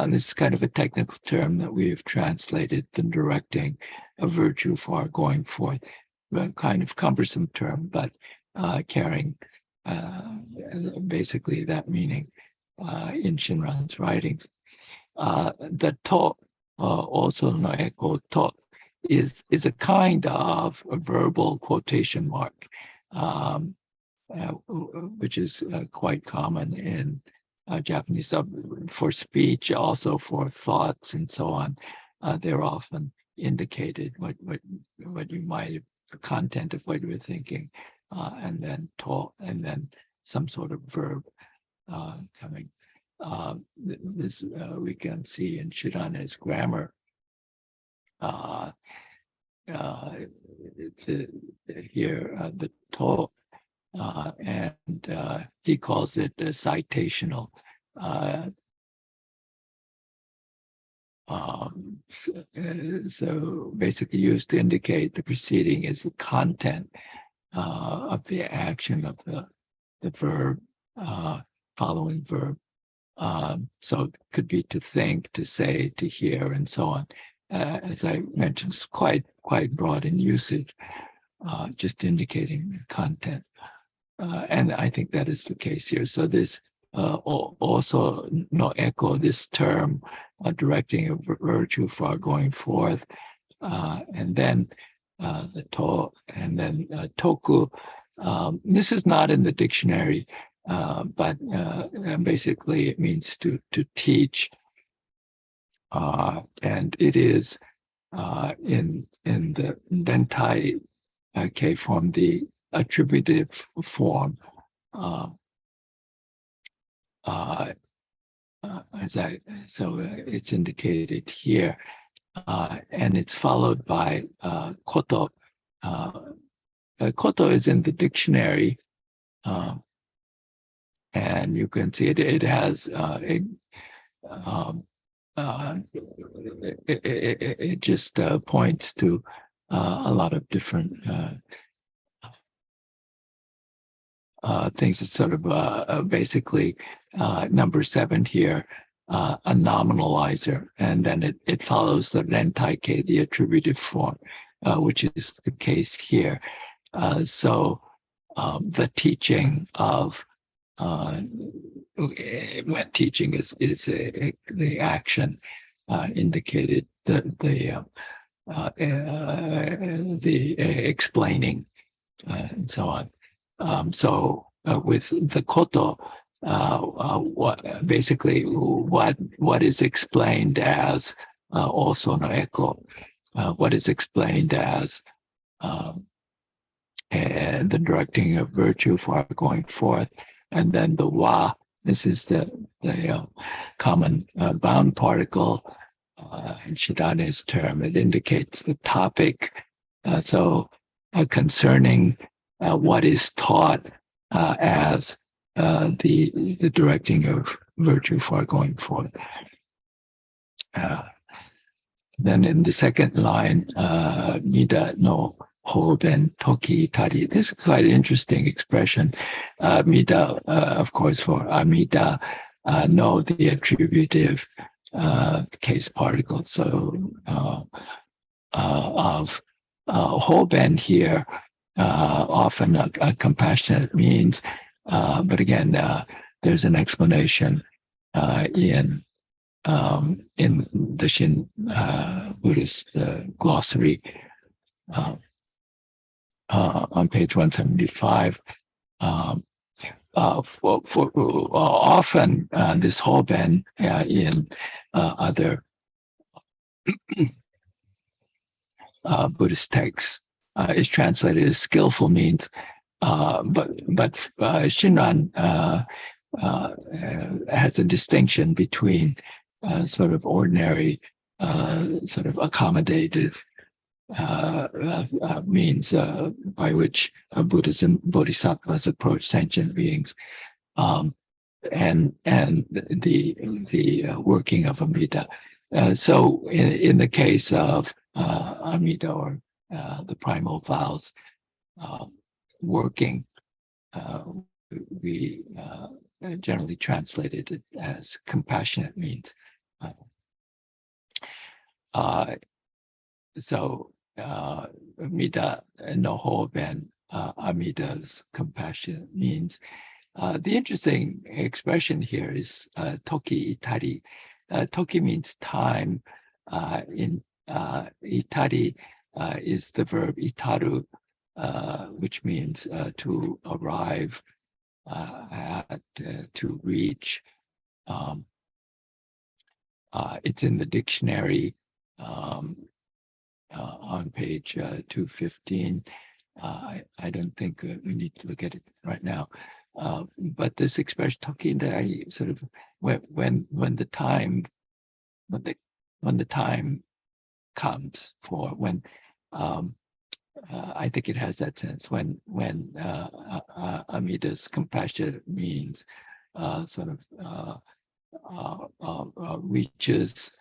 This is kind of a technical term that we have translated, the directing of virtue for our going forth. A kind of cumbersome term, but carrying basically that meaning in Shinran's writings. The to, also no echo to, is a kind of a verbal quotation mark, which is quite common in Japanese. For speech, also for thoughts and so on, they're often indicated what you might have, the content of what you were thinking, and then to, and then some sort of verb coming. This we can see in Shirane's grammar. Here the to, and he calls it a citational. So basically used to indicate the preceding is the content of the action of the verb, following verb. So it could be to think, to say, to hear, and so on. As I mentioned, it's quite broad in usage, just indicating content. And I think that is the case here. So this also no echo, this term directing a virtue for our going forth, and then the to, and then toku. This is not in the dictionary, but basically it means to teach, and it is in the rentai K form, the attributive form, so it's indicated here, and it's followed by koto. Koto is in the dictionary, and you can see it has it just points to a lot of different things. It's sort of basically number 7 here, a nominalizer, and then it follows the rentaike, the attributive form, which is the case here. So the teaching of when teaching is the action indicated, the explaining and so on. So with the koto, basically what is explained as also no echo, what is explained as the directing of virtue for going forth, and then the wa. This is the common bound particle in Shidane's term. It indicates the topic. So concerning what is taught as the directing of virtue for going forth. Then in the second line, Mida no hoben toki tari. This is quite an interesting expression. Mida, of course, for Amida, no, the attributive case particle. So of hoben here, often a compassionate means, but again, there's an explanation in the Shin Buddhist glossary on page 175. For often this hoben in other Buddhist texts is translated as skillful means, but Shinran has a distinction between sort of ordinary, sort of accommodative means by which Buddhism, bodhisattvas approach sentient beings, and the working of Amida. So in the case of Amida, or the primal vows working, we generally translated it as compassionate means. So Amida no hoben, Amida's compassionate means. The interesting expression here is toki itari. Toki means time. In itari is the verb itaru, which means to arrive at, to reach. It's in the dictionary on page 215. I don't think we need to look at it right now. But this expression, toki, that I sort of when the time comes for when I think it has that sense when Amida's compassionate means sort of reaches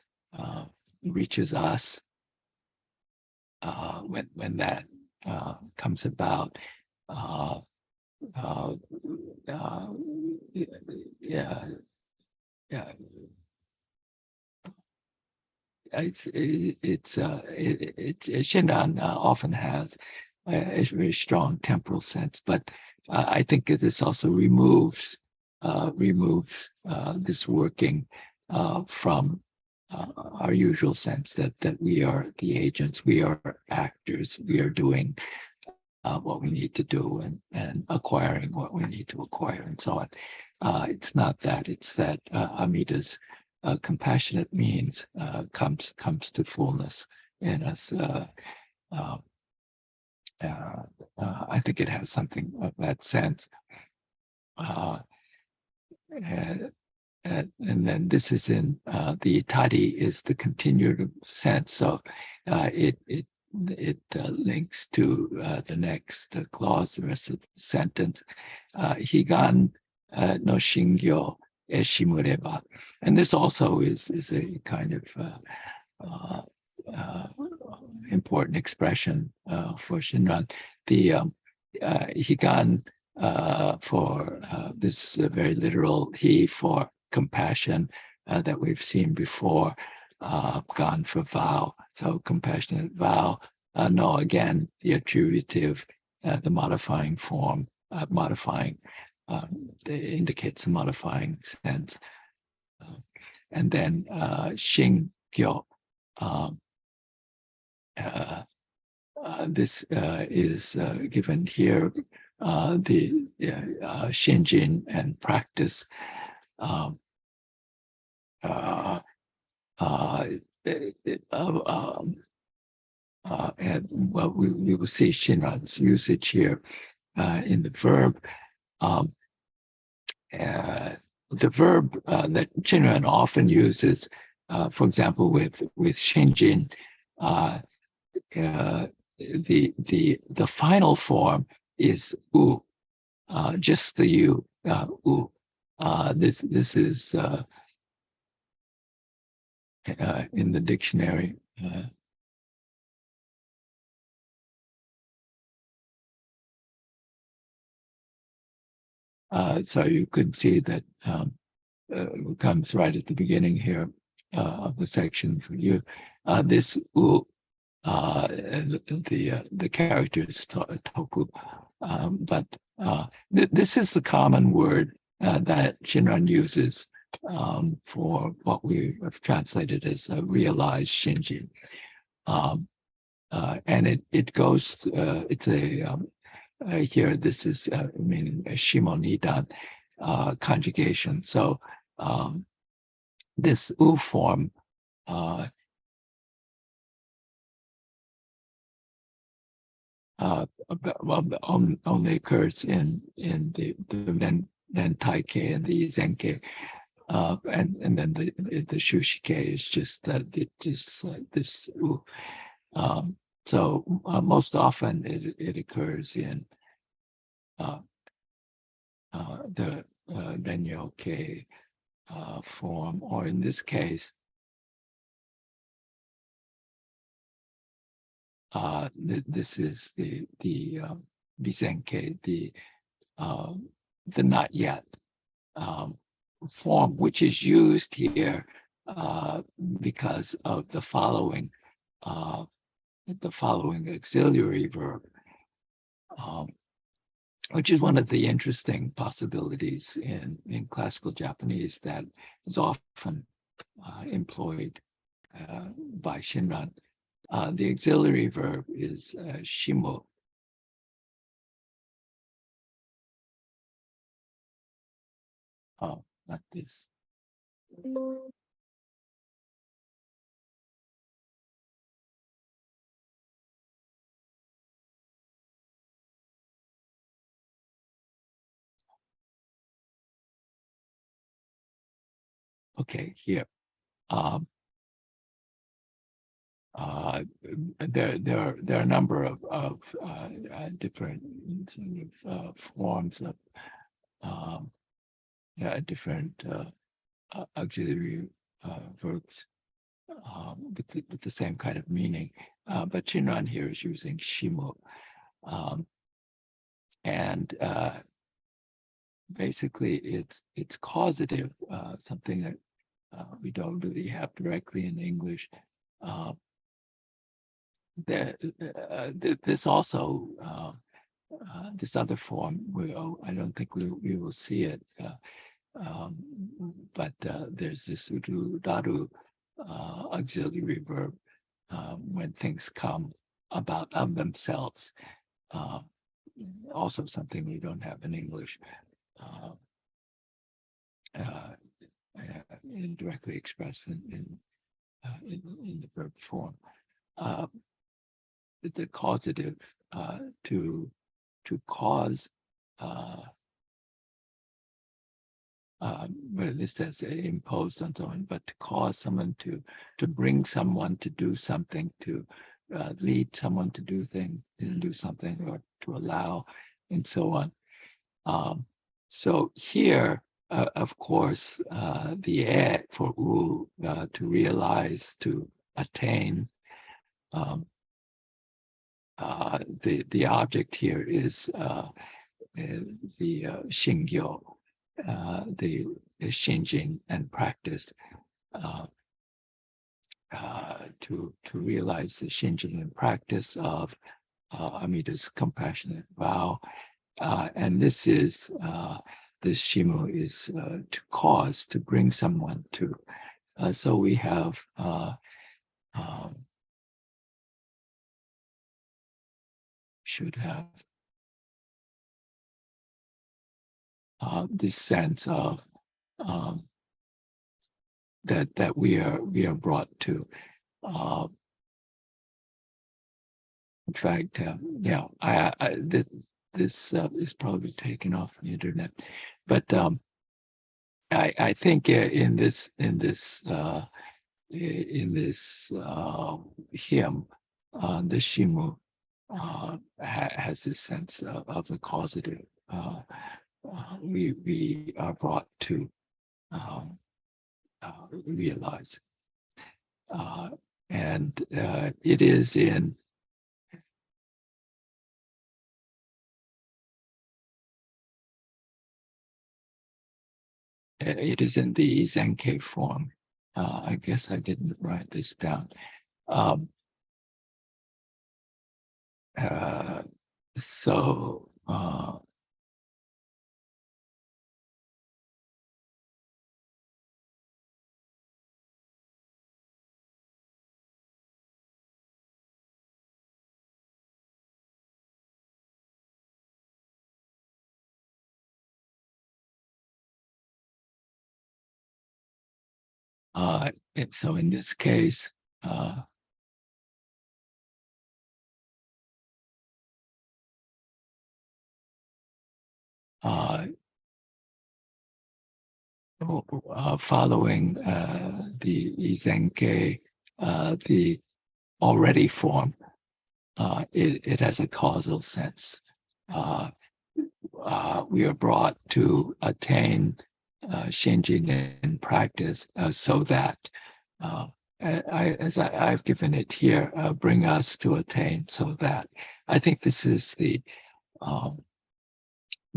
us. When that comes about, Shinran often has a very strong temporal sense, but I think that this also removes this working from our usual sense that we are the agents, we are actors, we are doing what we need to do and acquiring what we need to acquire and so on. It's not that, it's that Amida's compassionate means comes to fullness in us. I think it has something of that sense. And then this is in the itari is the continued sense, so it links to the next clause, the rest of the sentence. Higan no shingyo eshimureba, and this also is a kind of important expression for Shinran. The higan for this very literal he for compassion that we've seen before, gan for vow, so compassionate vow. No, again, the attributive, the modifying form, modifying indicates a modifying sense. And then Shingyo. This is given here, the Shinjin and practice. And well, we will see Shinran's usage here in the verb. The verb that Shinran often uses, for example, with Shinjin, the final form is u, just the u, u. This is in the dictionary. So you could see that it comes right at the beginning here of the section for you. This u, the character is toku, but this is the common word that Shinran uses for what we have translated as a realized Shinji. And it goes, it's a, here, this is, meaning a shimonidan conjugation. So this u form only occurs in the Nentaike and the Izenke, and then the Shushike is just this u. So most often it occurs in the Renyoke form, or in this case, this is the Bisenke, the not yet form, which is used here because of the following auxiliary verb, which is one of the interesting possibilities in classical Japanese that is often employed by Shinran. The auxiliary verb is shimu. Oh, not this. Okay, here. There are a number of different sort of forms of different auxiliary verbs with the same kind of meaning, but Shinran here is using shimu, and basically it's causative, something that we don't really have directly in English. This also, this other form, I don't think we will see it, but there's this urudaru auxiliary verb when things come about of themselves. Also something we don't have in English, indirectly expressed in the verb form. The causative to cause, well, this says imposed on someone, but to cause someone to bring someone to do something, to lead someone to do something, or to allow, and so on. So here, of course, the e for u, to realize, to attain, the object here is the shingyo, the shinjin and practice, to realize the shinjin and practice of Amida's compassionate vow, And this is this shimu is to cause, to bring someone to. So we have should have this sense of that we are brought to. In fact, yeah, this is probably taken off the internet, but I think in this hymn, the shimu has this sense of the causative. We are brought to realize, and it is in the Zenke form. I guess I didn't write this down. So so in this case, following the Izenke, the already form, it has a causal sense. We are brought to attain Shinjin in practice so that, as I've given it here, bring us to attain so that. I think this is the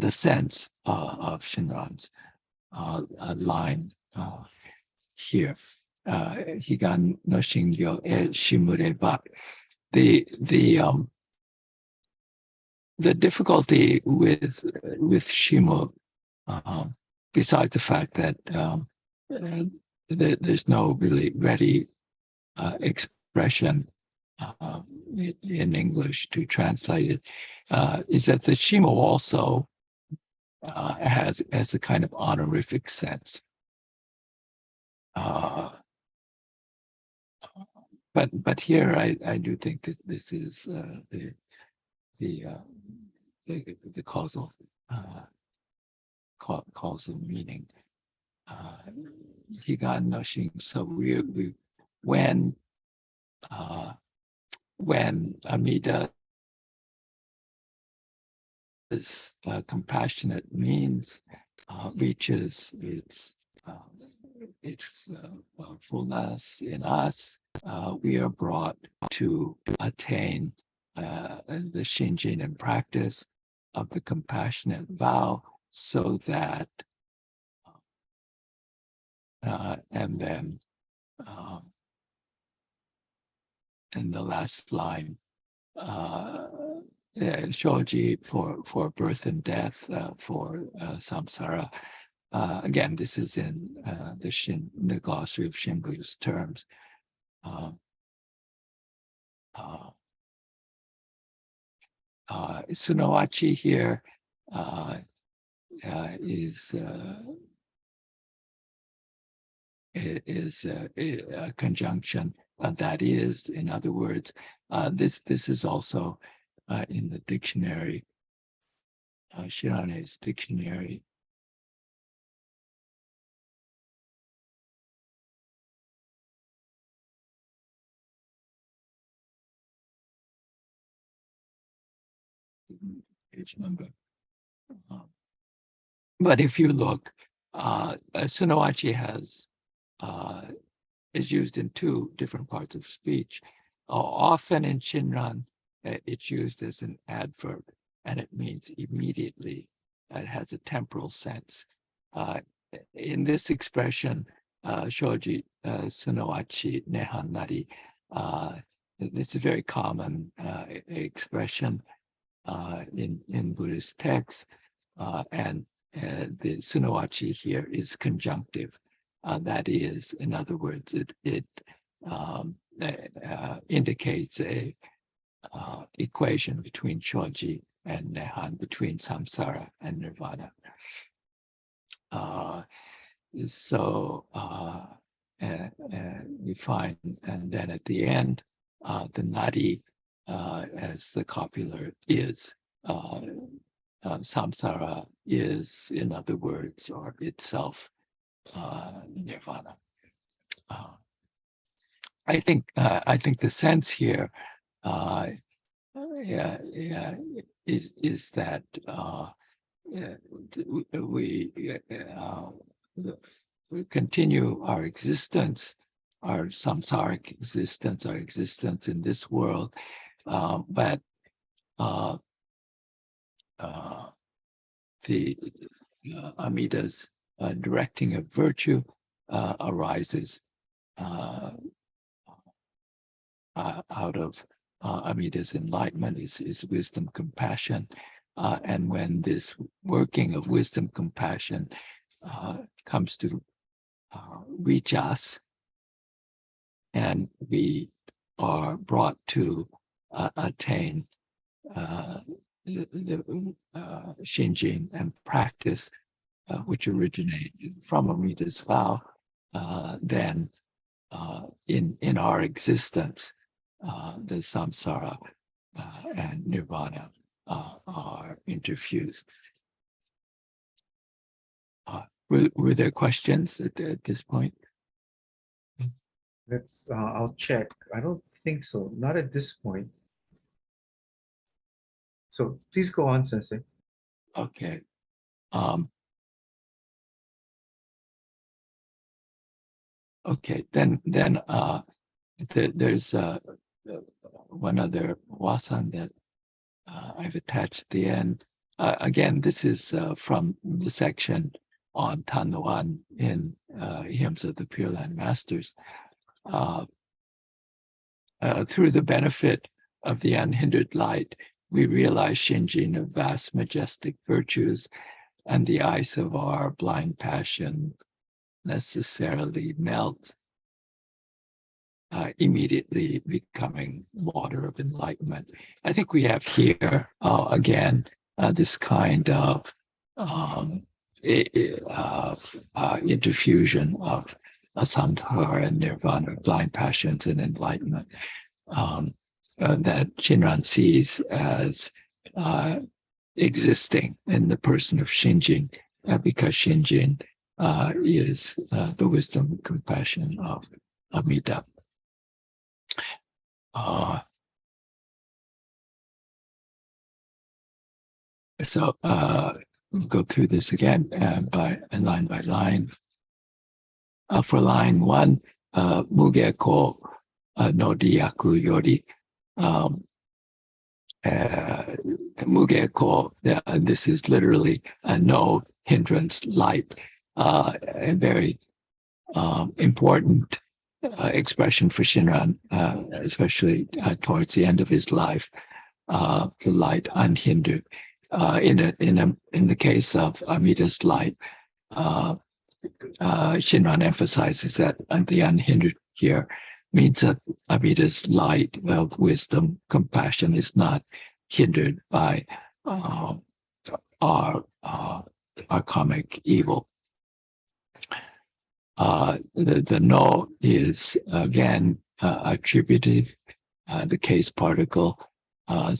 sense of Shinran's line here. Higan no shingyo e shimureba. The difficulty with shimu, besides the fact that there's no really ready expression in English to translate it, is that the shimu also has a kind of honorific sense. But here I do think that this is the causal causal meaning. Higan no shin. So we when Amida is compassionate means reaches its fullness in us, we are brought to attain the Shinjin and practice of the compassionate vow, so that, and then in the last line, shoji for birth and death, for samsara. Again, this is in the glossary of Shinbu's terms. Sunoachi here is a conjunction. That is, in other words, this is also in the dictionary, Shirane's dictionary. Page number. But if you look, Sunoachi is used in two different parts of speech. Often in Shinran, it's used as an adverb, and it means immediately. It has a temporal sense. In this expression, shoji sunoachi nehan nari, this is a very common expression. in Buddhist texts, and the sunawachi here is conjunctive. That is, in other words, it indicates a equation between shoji and nehan, between samsara and nirvana. So we find, and then at the end, the nadi, as the copula is, samsara is, in other words, or itself, nirvana. I think the sense here is that we continue our existence, our samsaric existence, our existence in this world, but the Amida's directing of virtue arises out of Amida's enlightenment, is wisdom, compassion, and when this working of wisdom, compassion comes to reach us, and we are brought to attain the Shinjin and practice, which originated from Amida's vow, then in our existence, the samsara and nirvana are interfused. Were there questions at this point? Let's, I'll check. I don't think so. Not at this point. So please go on, Sensei. Okay. Okay, then there's one other wasan that I've attached at the end. Again, this is from the section on Tannoan in Hymns of the Pure Land Masters. Through the benefit of the unhindered light, we realize Shinjin of vast majestic virtues, and the ice of our blind passion necessarily melt, immediately becoming water of enlightenment. I think we have here, again, this kind of interfusion of samsara and nirvana, blind passions and enlightenment, that Shinran sees as existing in the person of Shinjin, because Shinjin is the wisdom and compassion of Amida. So we'll go through this again by line. For line 1, muge ko no diaku yori. The muge ko, this is literally no hindrance light, a very important expression for Shinran, especially towards the end of his life, the light unhindered. In the case of Amida's light, Shinran emphasizes that the unhindered here means that Amida's light of wisdom, compassion is not hindered by our karmic evil. The no is again attributed, the case particle. And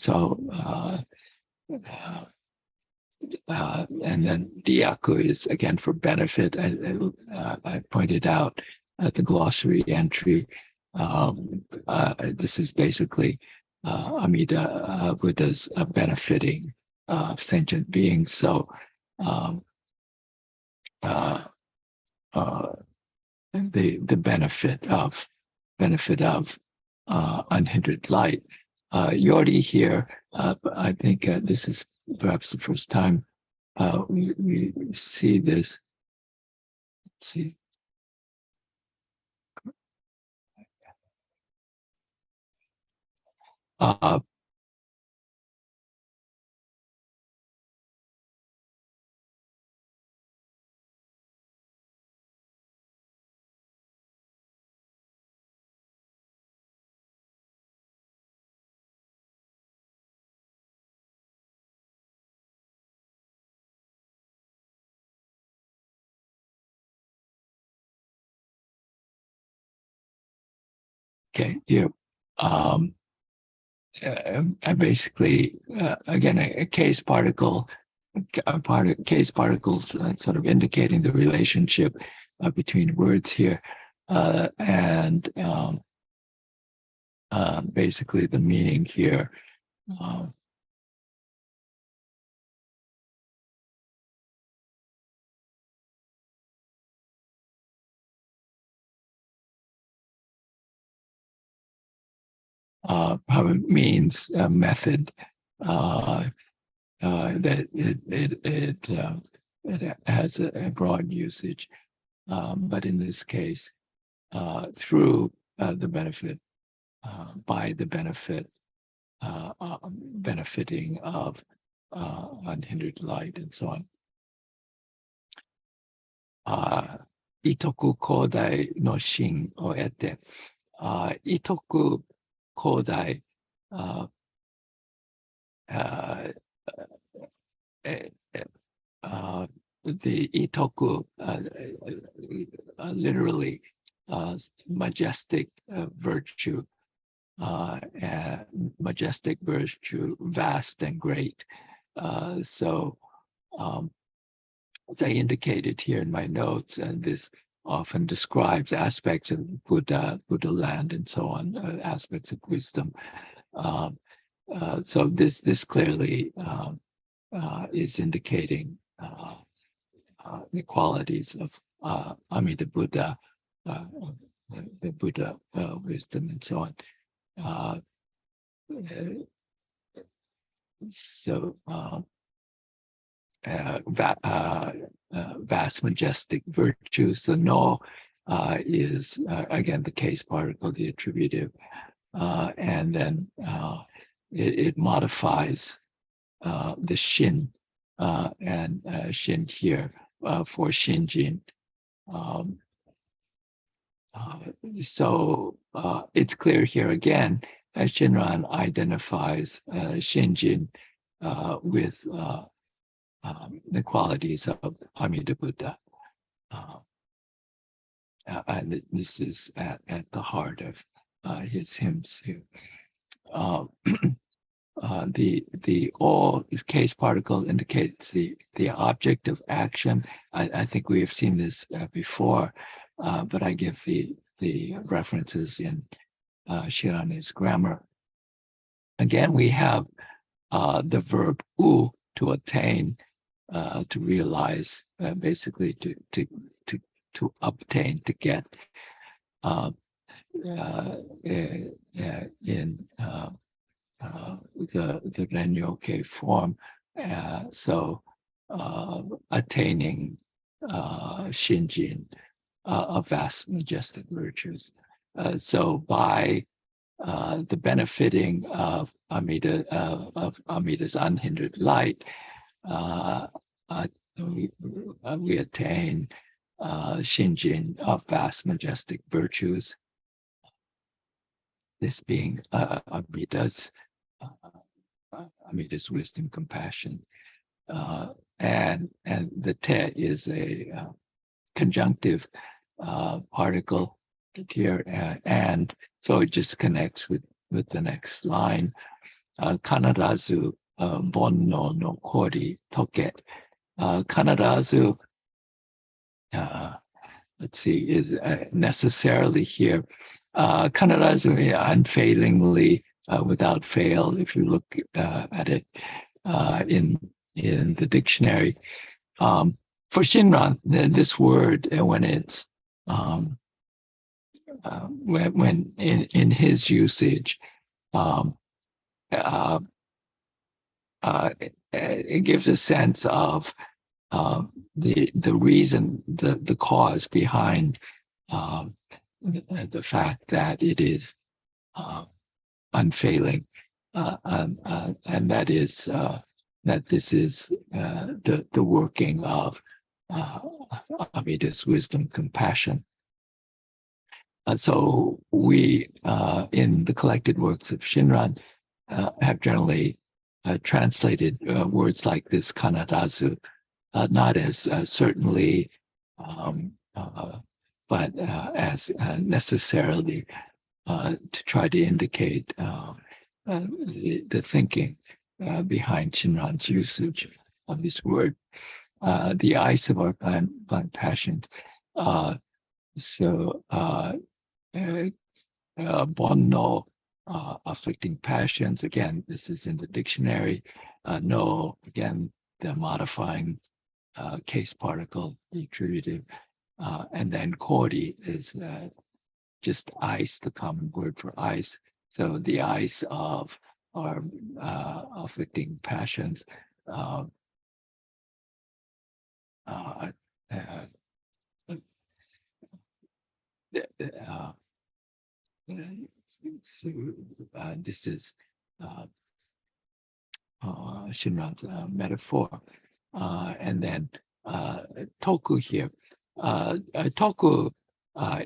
then diaku is again for benefit. I pointed out at the glossary entry. This is basically Amida Buddha's benefiting sentient beings. So the benefit of unhindered light. Yori here, I think this is perhaps the first time we see this. Let's see. Okay, here, basically, again, a case particle, case particles sort of indicating the relationship between words here, and basically the meaning here. Probably means method, that it has a broad usage, but in this case, through the benefit, by the benefit, benefiting of unhindered light and so on. Itoku kodai no shin o ete. Itoku kodai, the itoku, literally majestic virtue, majestic virtue, vast and great. So as I indicated here in my notes, and this often describes aspects of Buddha land, and so on, aspects of wisdom. So this clearly is indicating the qualities of Amida Buddha, the Buddha wisdom, and so on. So vast, majestic virtues. The no is again the case particle, the attributive, and then it modifies the shin, and shin here for shinjin. So it's clear here again, Shinran identifies shinjin with the qualities of Amida Buddha. And this is at the heart of his hymns here. The all is case particle indicates the object of action. I think we have seen this before, but I give the references in Shirani's grammar. Again, we have the verb u, to attain, to realize, basically to obtain, to get, in the Renyoke form. So attaining shinjin, of vast majestic virtues. So by the benefiting of Amida's unhindered light, we attain shinjin of vast majestic virtues. This being Amida's wisdom, compassion, and the te is a conjunctive particle here, and so it just connects with the next line. Kanarazu bonno no kori toke. Kanarazu, let's see, is necessarily here. Kanarazu, unfailingly, without fail, if you look at it in the dictionary. For Shinran, this word, when it's when in his usage, it gives a sense of the reason, the cause behind the fact that it is unfailing, and that is that this is the working of Amida's wisdom, compassion. So we, in the collected works of Shinran, have generally translated words like this, kanarazu, not as certainly, but as necessarily, to try to indicate the thinking behind Shinran's usage of this word, the ice of our blind passions. Bonno, afflicting passions. Again, this is in the dictionary. No, again, the modifying case particle, attributive. And then kori is just ice, the common word for ice. So the ice of our afflicting passions. This is Shinran's metaphor. And then toku here. Toku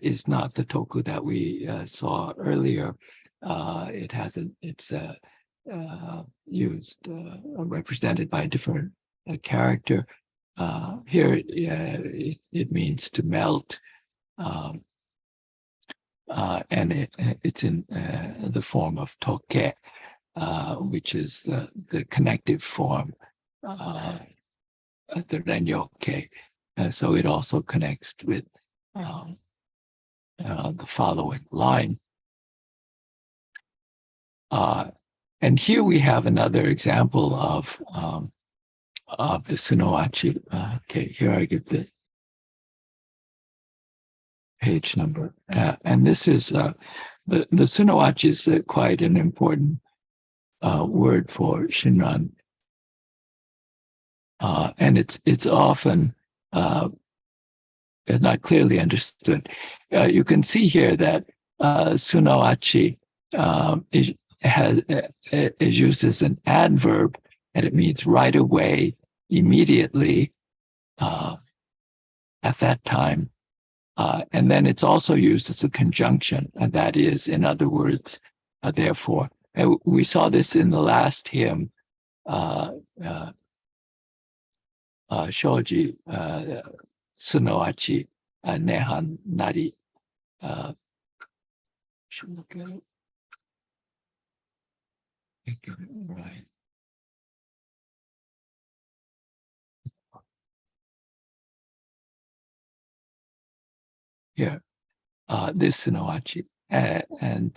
is not the toku that we saw earlier. It's used, represented by a different character. Here it means to melt. And it's in the form of toke, which is the connective form, the renyoke. So it also connects with the following line. And here we have another example of the sunoachi. Okay, here I give the page number. And this is the sunoachi is quite an important word for Shinran. And it's often not clearly understood. You can see here that sunoachi is used as an adverb, and it means right away, immediately, at that time. And then it's also used as a conjunction, and that is, in other words, therefore. We saw this in the last hymn, Shoji Sunoachi Nehan Nari. Should look at it. Right. Here, this Sunoachi, and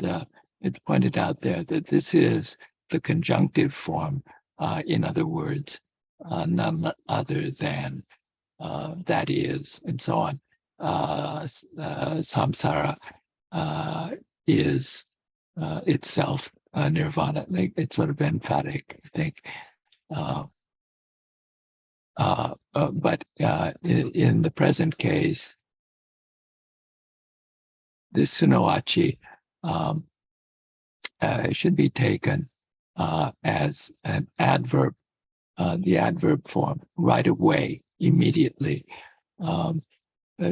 it's pointed out there that this is the conjunctive form. In other words, none other than that is, and so on. Samsara is itself nirvana. It's sort of emphatic, I think. But in the present case, this sunoachi should be taken as an adverb, the adverb form, right away, immediately.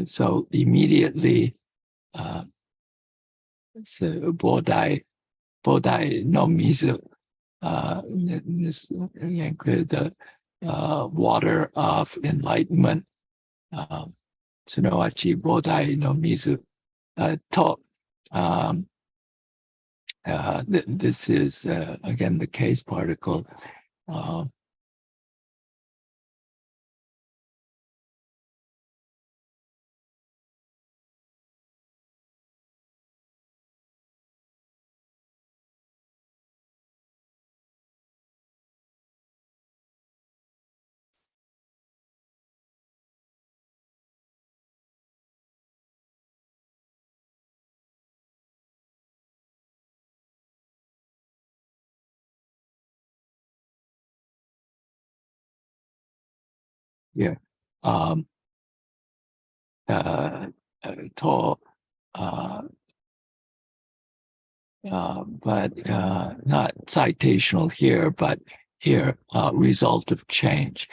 So immediately, so bodai no mizu, this include the water of enlightenment. Sunoachi bodai no mizu. This is again the case particle. Yeah. But not citational here, but here, result of change.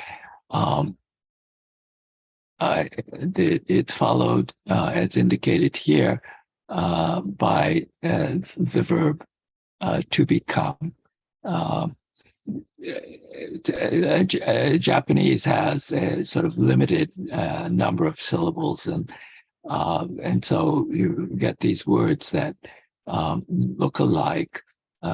It's followed, as indicated here, by the verb to become. Japanese has a sort of limited number of syllables, and so you get these words that look alike.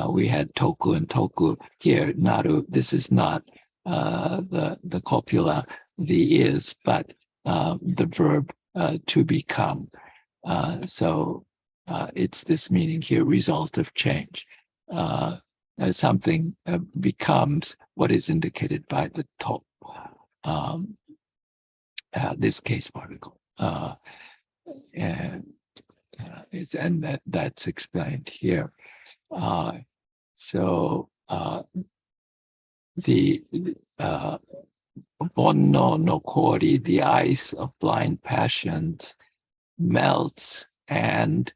We had toku and toku here. Naru. This is not the copula, the is, but the verb to become. So it's this meaning here, result of change. Something becomes what is indicated by the to, this case particle. And that's explained here. So the bonno no kori, the ice of blind passions, melts and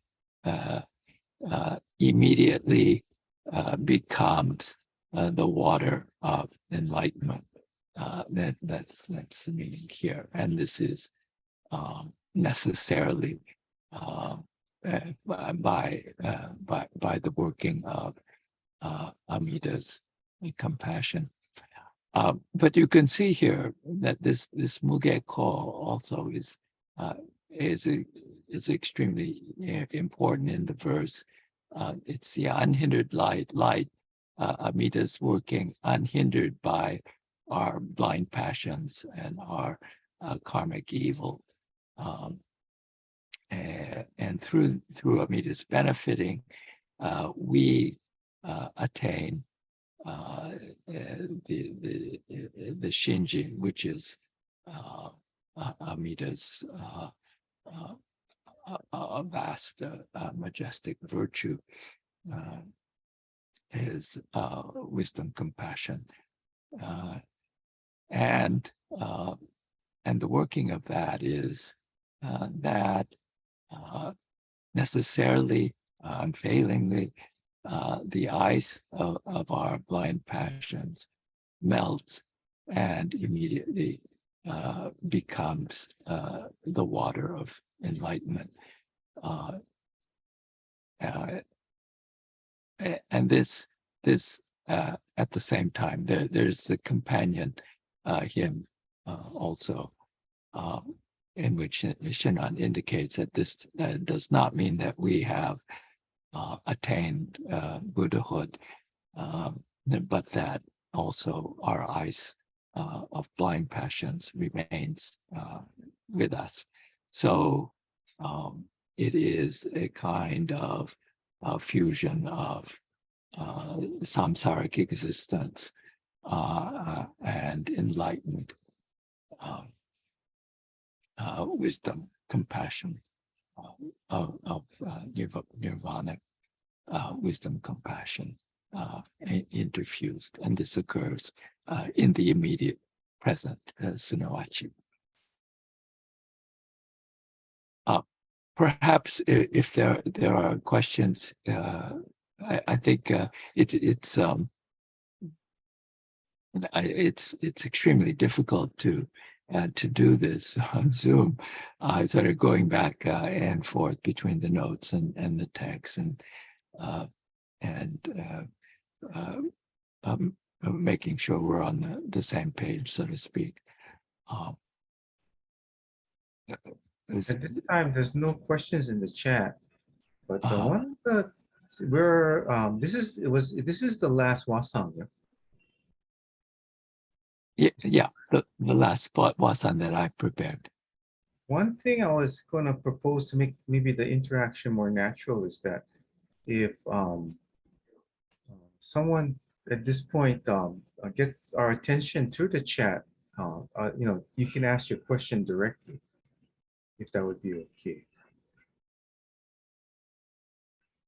immediately becomes the water of enlightenment. That's the meaning here, and this is necessarily by the working of Amida's compassion. But you can see here that this mugeko also is extremely important in the verse. It's the unhindered light. Amida's working unhindered by our blind passions and our karmic evil. And through Amida's benefiting, we attain the Shinji, which is Amida's vast, majestic virtue, is wisdom, compassion, and the working of that is that necessarily, unfailingly, the ice of our blind passions melts and immediately becomes the water of enlightenment. And this at the same time, there's the companion hymn also, in which Shinran indicates that this does not mean that we have attained Buddhahood, but that also our ice of blind passions remains with us. So it is a kind of fusion of samsaric existence and enlightened wisdom, compassion of nirvana, wisdom, compassion interfused, and this occurs in the immediate present sunoachi. Perhaps if there are questions, I think it's extremely difficult to do this on Zoom. I started going back and forth between the notes and the text, and making sure we're on the same page, so to speak. At this time, there's no questions in the chat, but one of the this is the last wasam. Yeah, the last wasan that I prepared. One thing I was going to propose to make maybe the interaction more natural is that if someone at this point gets our attention through the chat, you can ask your question directly, if that would be okay.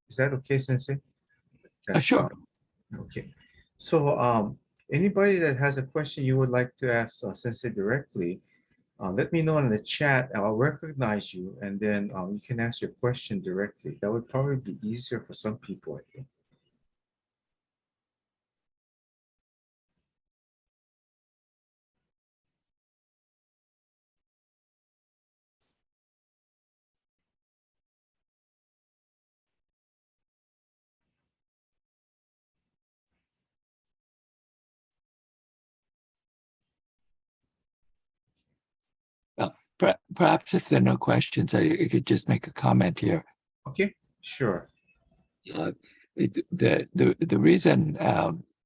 Is that okay, Sensei? Sure. Okay. So anybody that has a question you would like to ask Sensei directly, let me know in the chat. I'll recognize you, and then you can ask your question directly. That would probably be easier for some people, I think. Perhaps if there are no questions, I could just make a comment here. Okay, sure. the reason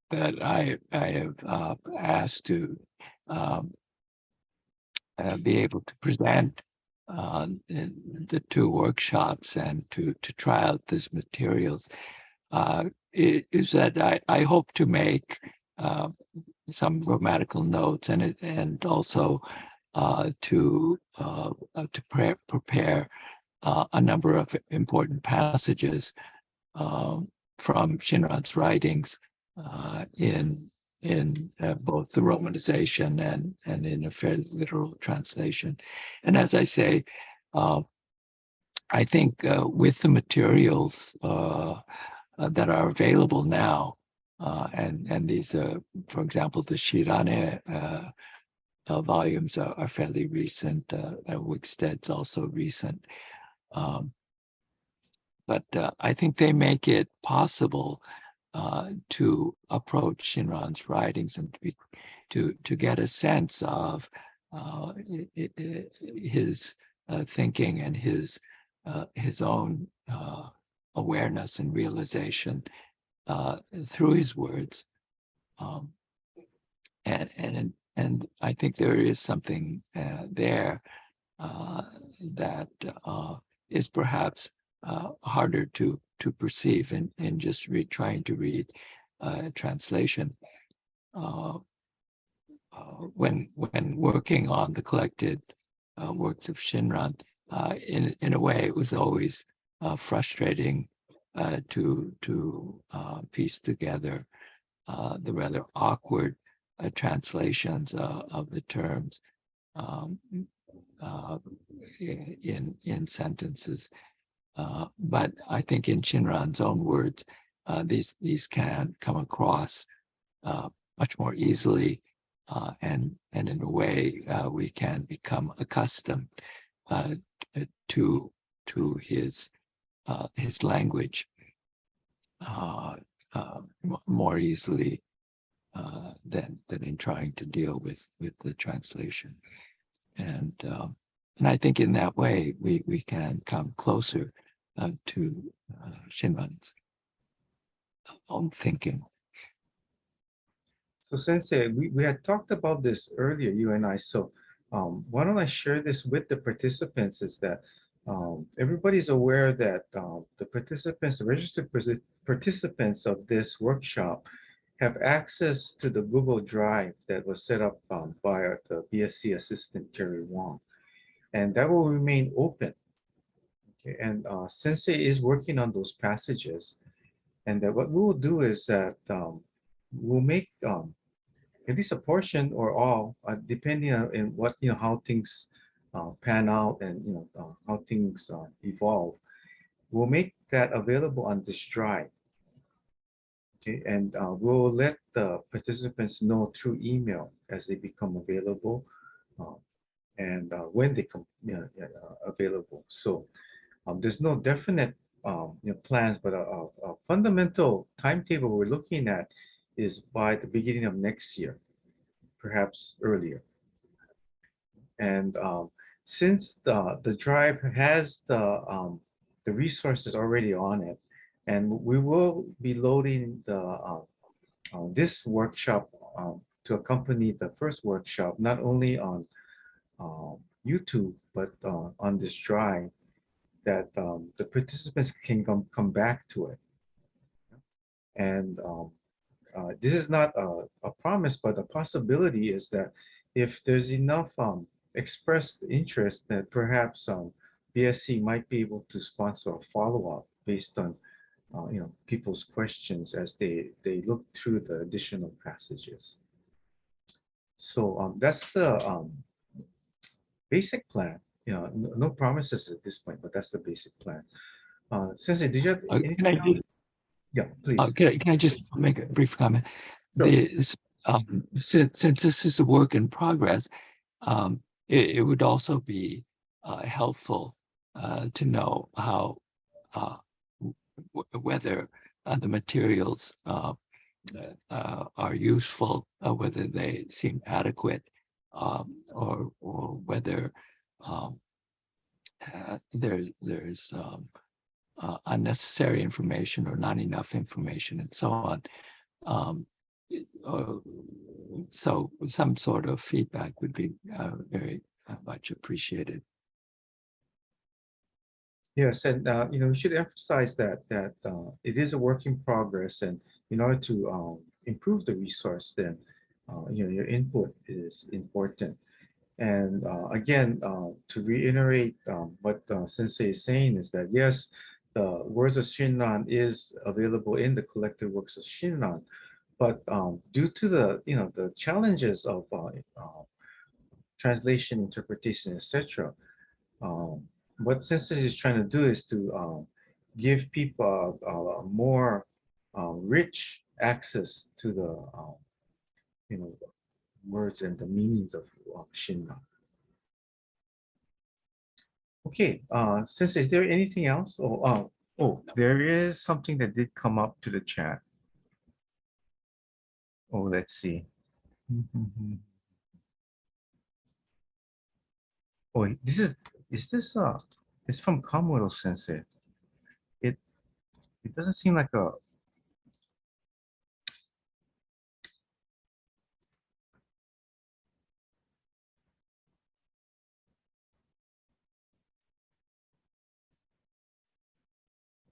that I have asked to be able to present the two workshops and to try out these materials is that I hope to make some grammatical notes and also to prepare a number of important passages from Shinran's writings in both the romanization and in a fairly literal translation. And as I say, I think with the materials that are available now, and these, for example, the Shirane volumes are fairly recent. Wigstead's also recent. But I think they make it possible to approach Shinran's writings and to get a sense of his thinking and his own awareness and realization through his words. And I think there is something there that is perhaps harder to perceive in just trying to read translation. When working on the collected works of Shinran, in a way, it was always frustrating to piece together the rather awkward translations of the terms in sentences. But I think in Shinran's own words, these can come across much more easily, and in a way we can become accustomed to his language more easily than in trying to deal with the translation. And I think in that way we can come closer to Shinran's own thinking. So Sensei, we had talked about this earlier, you and I. So why don't I share this with the participants, is that everybody's aware that the participants, the registered participants of this workshop have access to the Google Drive that was set up by the BSC assistant, Terry Wong. And that will remain open. Okay, and Sensei is working on those passages. And that what we will do is that we'll make at least a portion or all, depending on what, how things pan out and how things evolve, we'll make that available on this drive. Okay, and we'll let the participants know through email as they become available, and when they come available. So there's no definite plans, but a fundamental timetable we're looking at is by the beginning of next year, perhaps earlier. And since the drive has the resources already on it, and we will be loading the this workshop to accompany the first workshop, not only on YouTube, but on this drive, that the participants can come back to it. And this is not a promise, but a possibility is that if there's enough expressed interest, that perhaps BSC might be able to sponsor a follow-up based on people's questions as they look through the additional passages. So that's the basic plan. No promises at this point, but that's the basic plan. Sensei, did you have anything else? Yeah, please. Can I just make a brief comment? Sure. Since this is a work in progress, it would also be helpful to know how whether the materials are useful, whether they seem adequate, or whether there's unnecessary information or not enough information and so on. So some sort of feedback would be very much appreciated. Yes, and we should emphasize that it is a work in progress, and in order to improve the resource, then your input is important. And again, to reiterate what Sensei is saying is that yes, the Words of Shinran is available in the collected works of Shinran, but due to the challenges of translation, interpretation, etc. What Sensei is trying to do is to give people more rich access to the words and the meanings of Shinran. Okay, Sensei, is there anything else? Oh, there is something that did come up to the chat. Oh, let's see. Oh, is this it's from Kamuro Sensei. It doesn't seem like a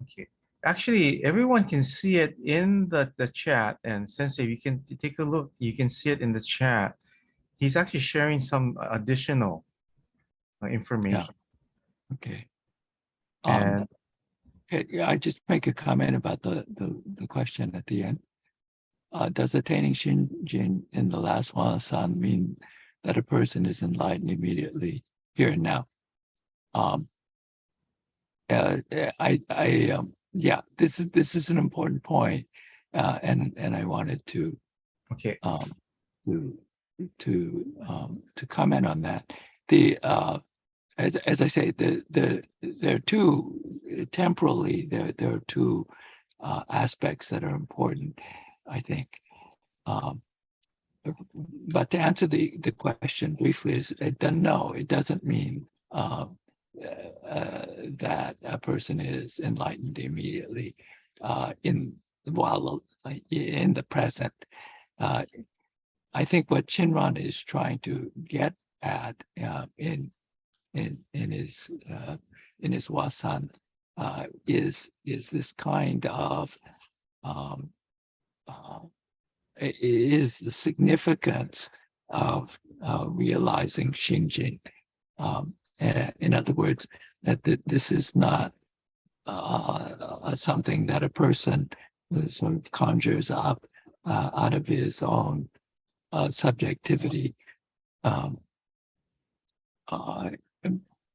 okay. Actually, everyone can see it in the chat, and Sensei, you can take a look. You can see it in the chat. He's actually sharing some additional information. Yeah. Okay. And Okay, I just make a comment about the question at the end. Does attaining Shinjin in the last Wanasan mean that a person is enlightened immediately here and now? Yeah, this is an important point, and I wanted to okay. To comment on that. As I say, there are two temporally. There are two aspects that are important, I think. But to answer the question briefly, it doesn't mean that a person is enlightened immediately in the present. I think what Shinran is trying to get at in his wasan is this kind of is the significance of realizing Shinjin. In other words, that this is not something that a person sort of conjures up out of his own subjectivity,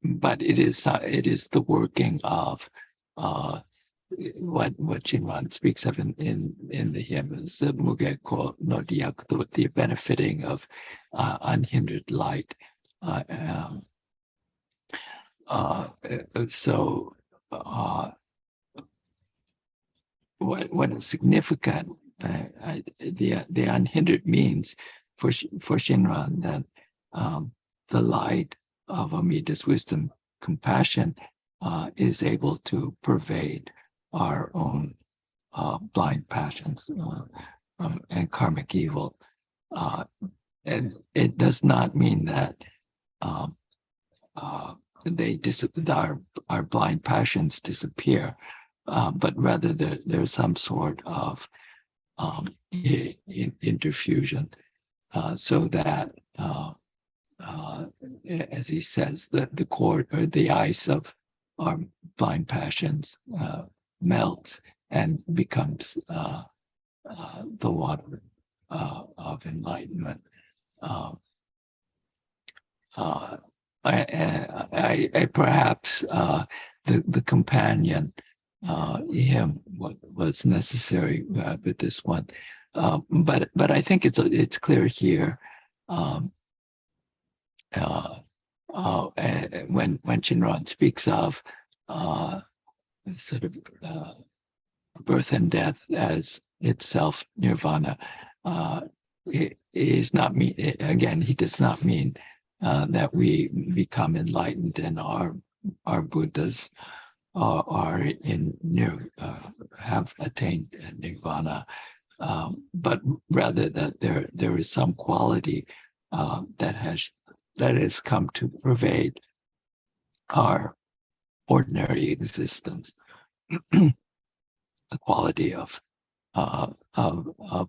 but it is the working of what Shinran speaks of in the hymn is the Mugeko no Ryakuto, the benefiting of unhindered light. What is significant, the unhindered means for Shinran that the light of Amida's wisdom, compassion, is able to pervade our own blind passions and karmic evil. And it does not mean that our blind passions disappear, but rather there's some sort of interfusion, so that as he says, the cord or the ice of our blind passions melts and becomes the water of enlightenment. I perhaps the companion hymn was necessary with this one, but I think it's clear here. When Shinran speaks of sort of birth and death as itself nirvana, he does not mean that we become enlightened and are Buddhas are in near have attained nirvana, but rather that there is some quality that has come to pervade our ordinary existence, the quality of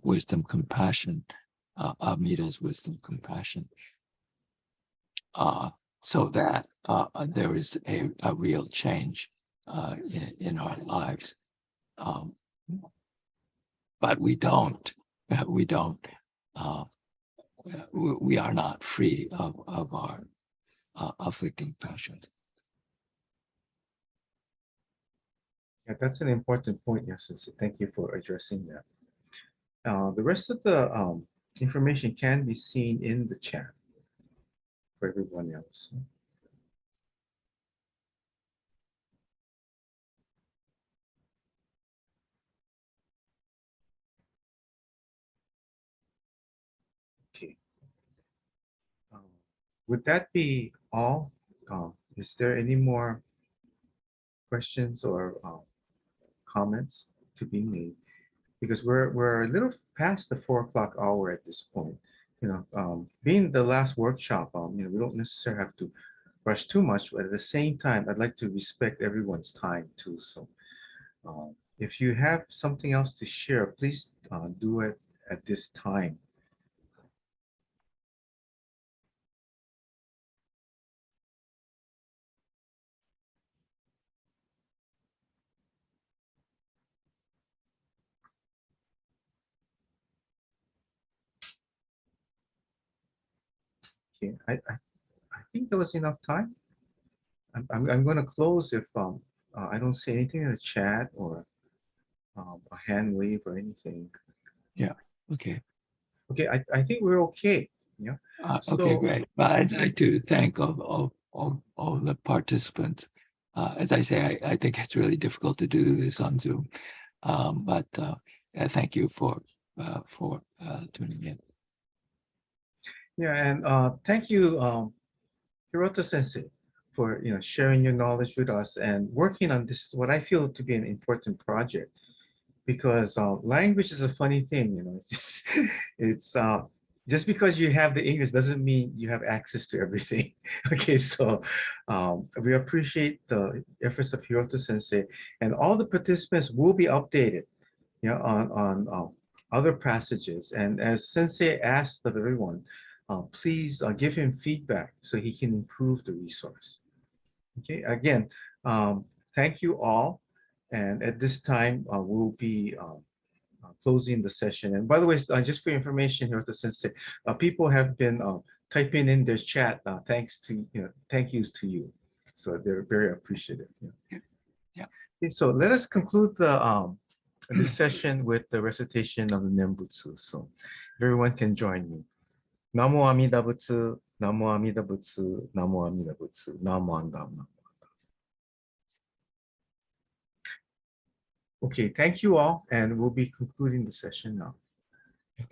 wisdom, compassion, Amita's wisdom, compassion, so that there is a real change in our lives. But we are not free of our afflicting passions. Yeah, that's an important point, yes. Thank you for addressing that. The rest of the information can be seen in the chat for everyone else. Okay. Would that be all? Is there any more questions or comments to be made? Because we're a little past the 4 o'clock hour at this point. You know, being the last workshop, you know, we don't necessarily have to rush too much, but at the same time, I'd like to respect everyone's time too. So if you have something else to share, please do it at this time. Okay, I think there was enough time. I'm going to close if I don't see anything in the chat or a hand wave or anything. Yeah. Okay. Okay, I think we're okay. Yeah. Okay, So, great. But I'd like to thank all the participants. As I say, I think it's really difficult to do this on Zoom, but thank you for tuning in. yeah, and thank you, Hirota Sensei, for sharing your knowledge with us and working on this, what I feel to be an important project, because language is a funny thing, you know. It's just because you have the English doesn't mean you have access to everything. Okay, so we appreciate the efforts of Hirota Sensei, and all the participants will be updated, you know, on other passages. And as Sensei asked of everyone, please give him feedback so he can improve the resource. Okay, again, thank you all. And at this time, we'll be closing the session. And by the way, just for information here at the Sensei, people have been typing in their chat thanks to, thank yous to you. So they're very appreciative. Yeah. Okay, so let us conclude this session with the recitation of the Nembutsu. So everyone can join me. Namo Amida Butsu, Namo Amida Butsu, Namo Amida Butsu, Namo Andam. Okay, thank you all, and we'll be concluding the session now.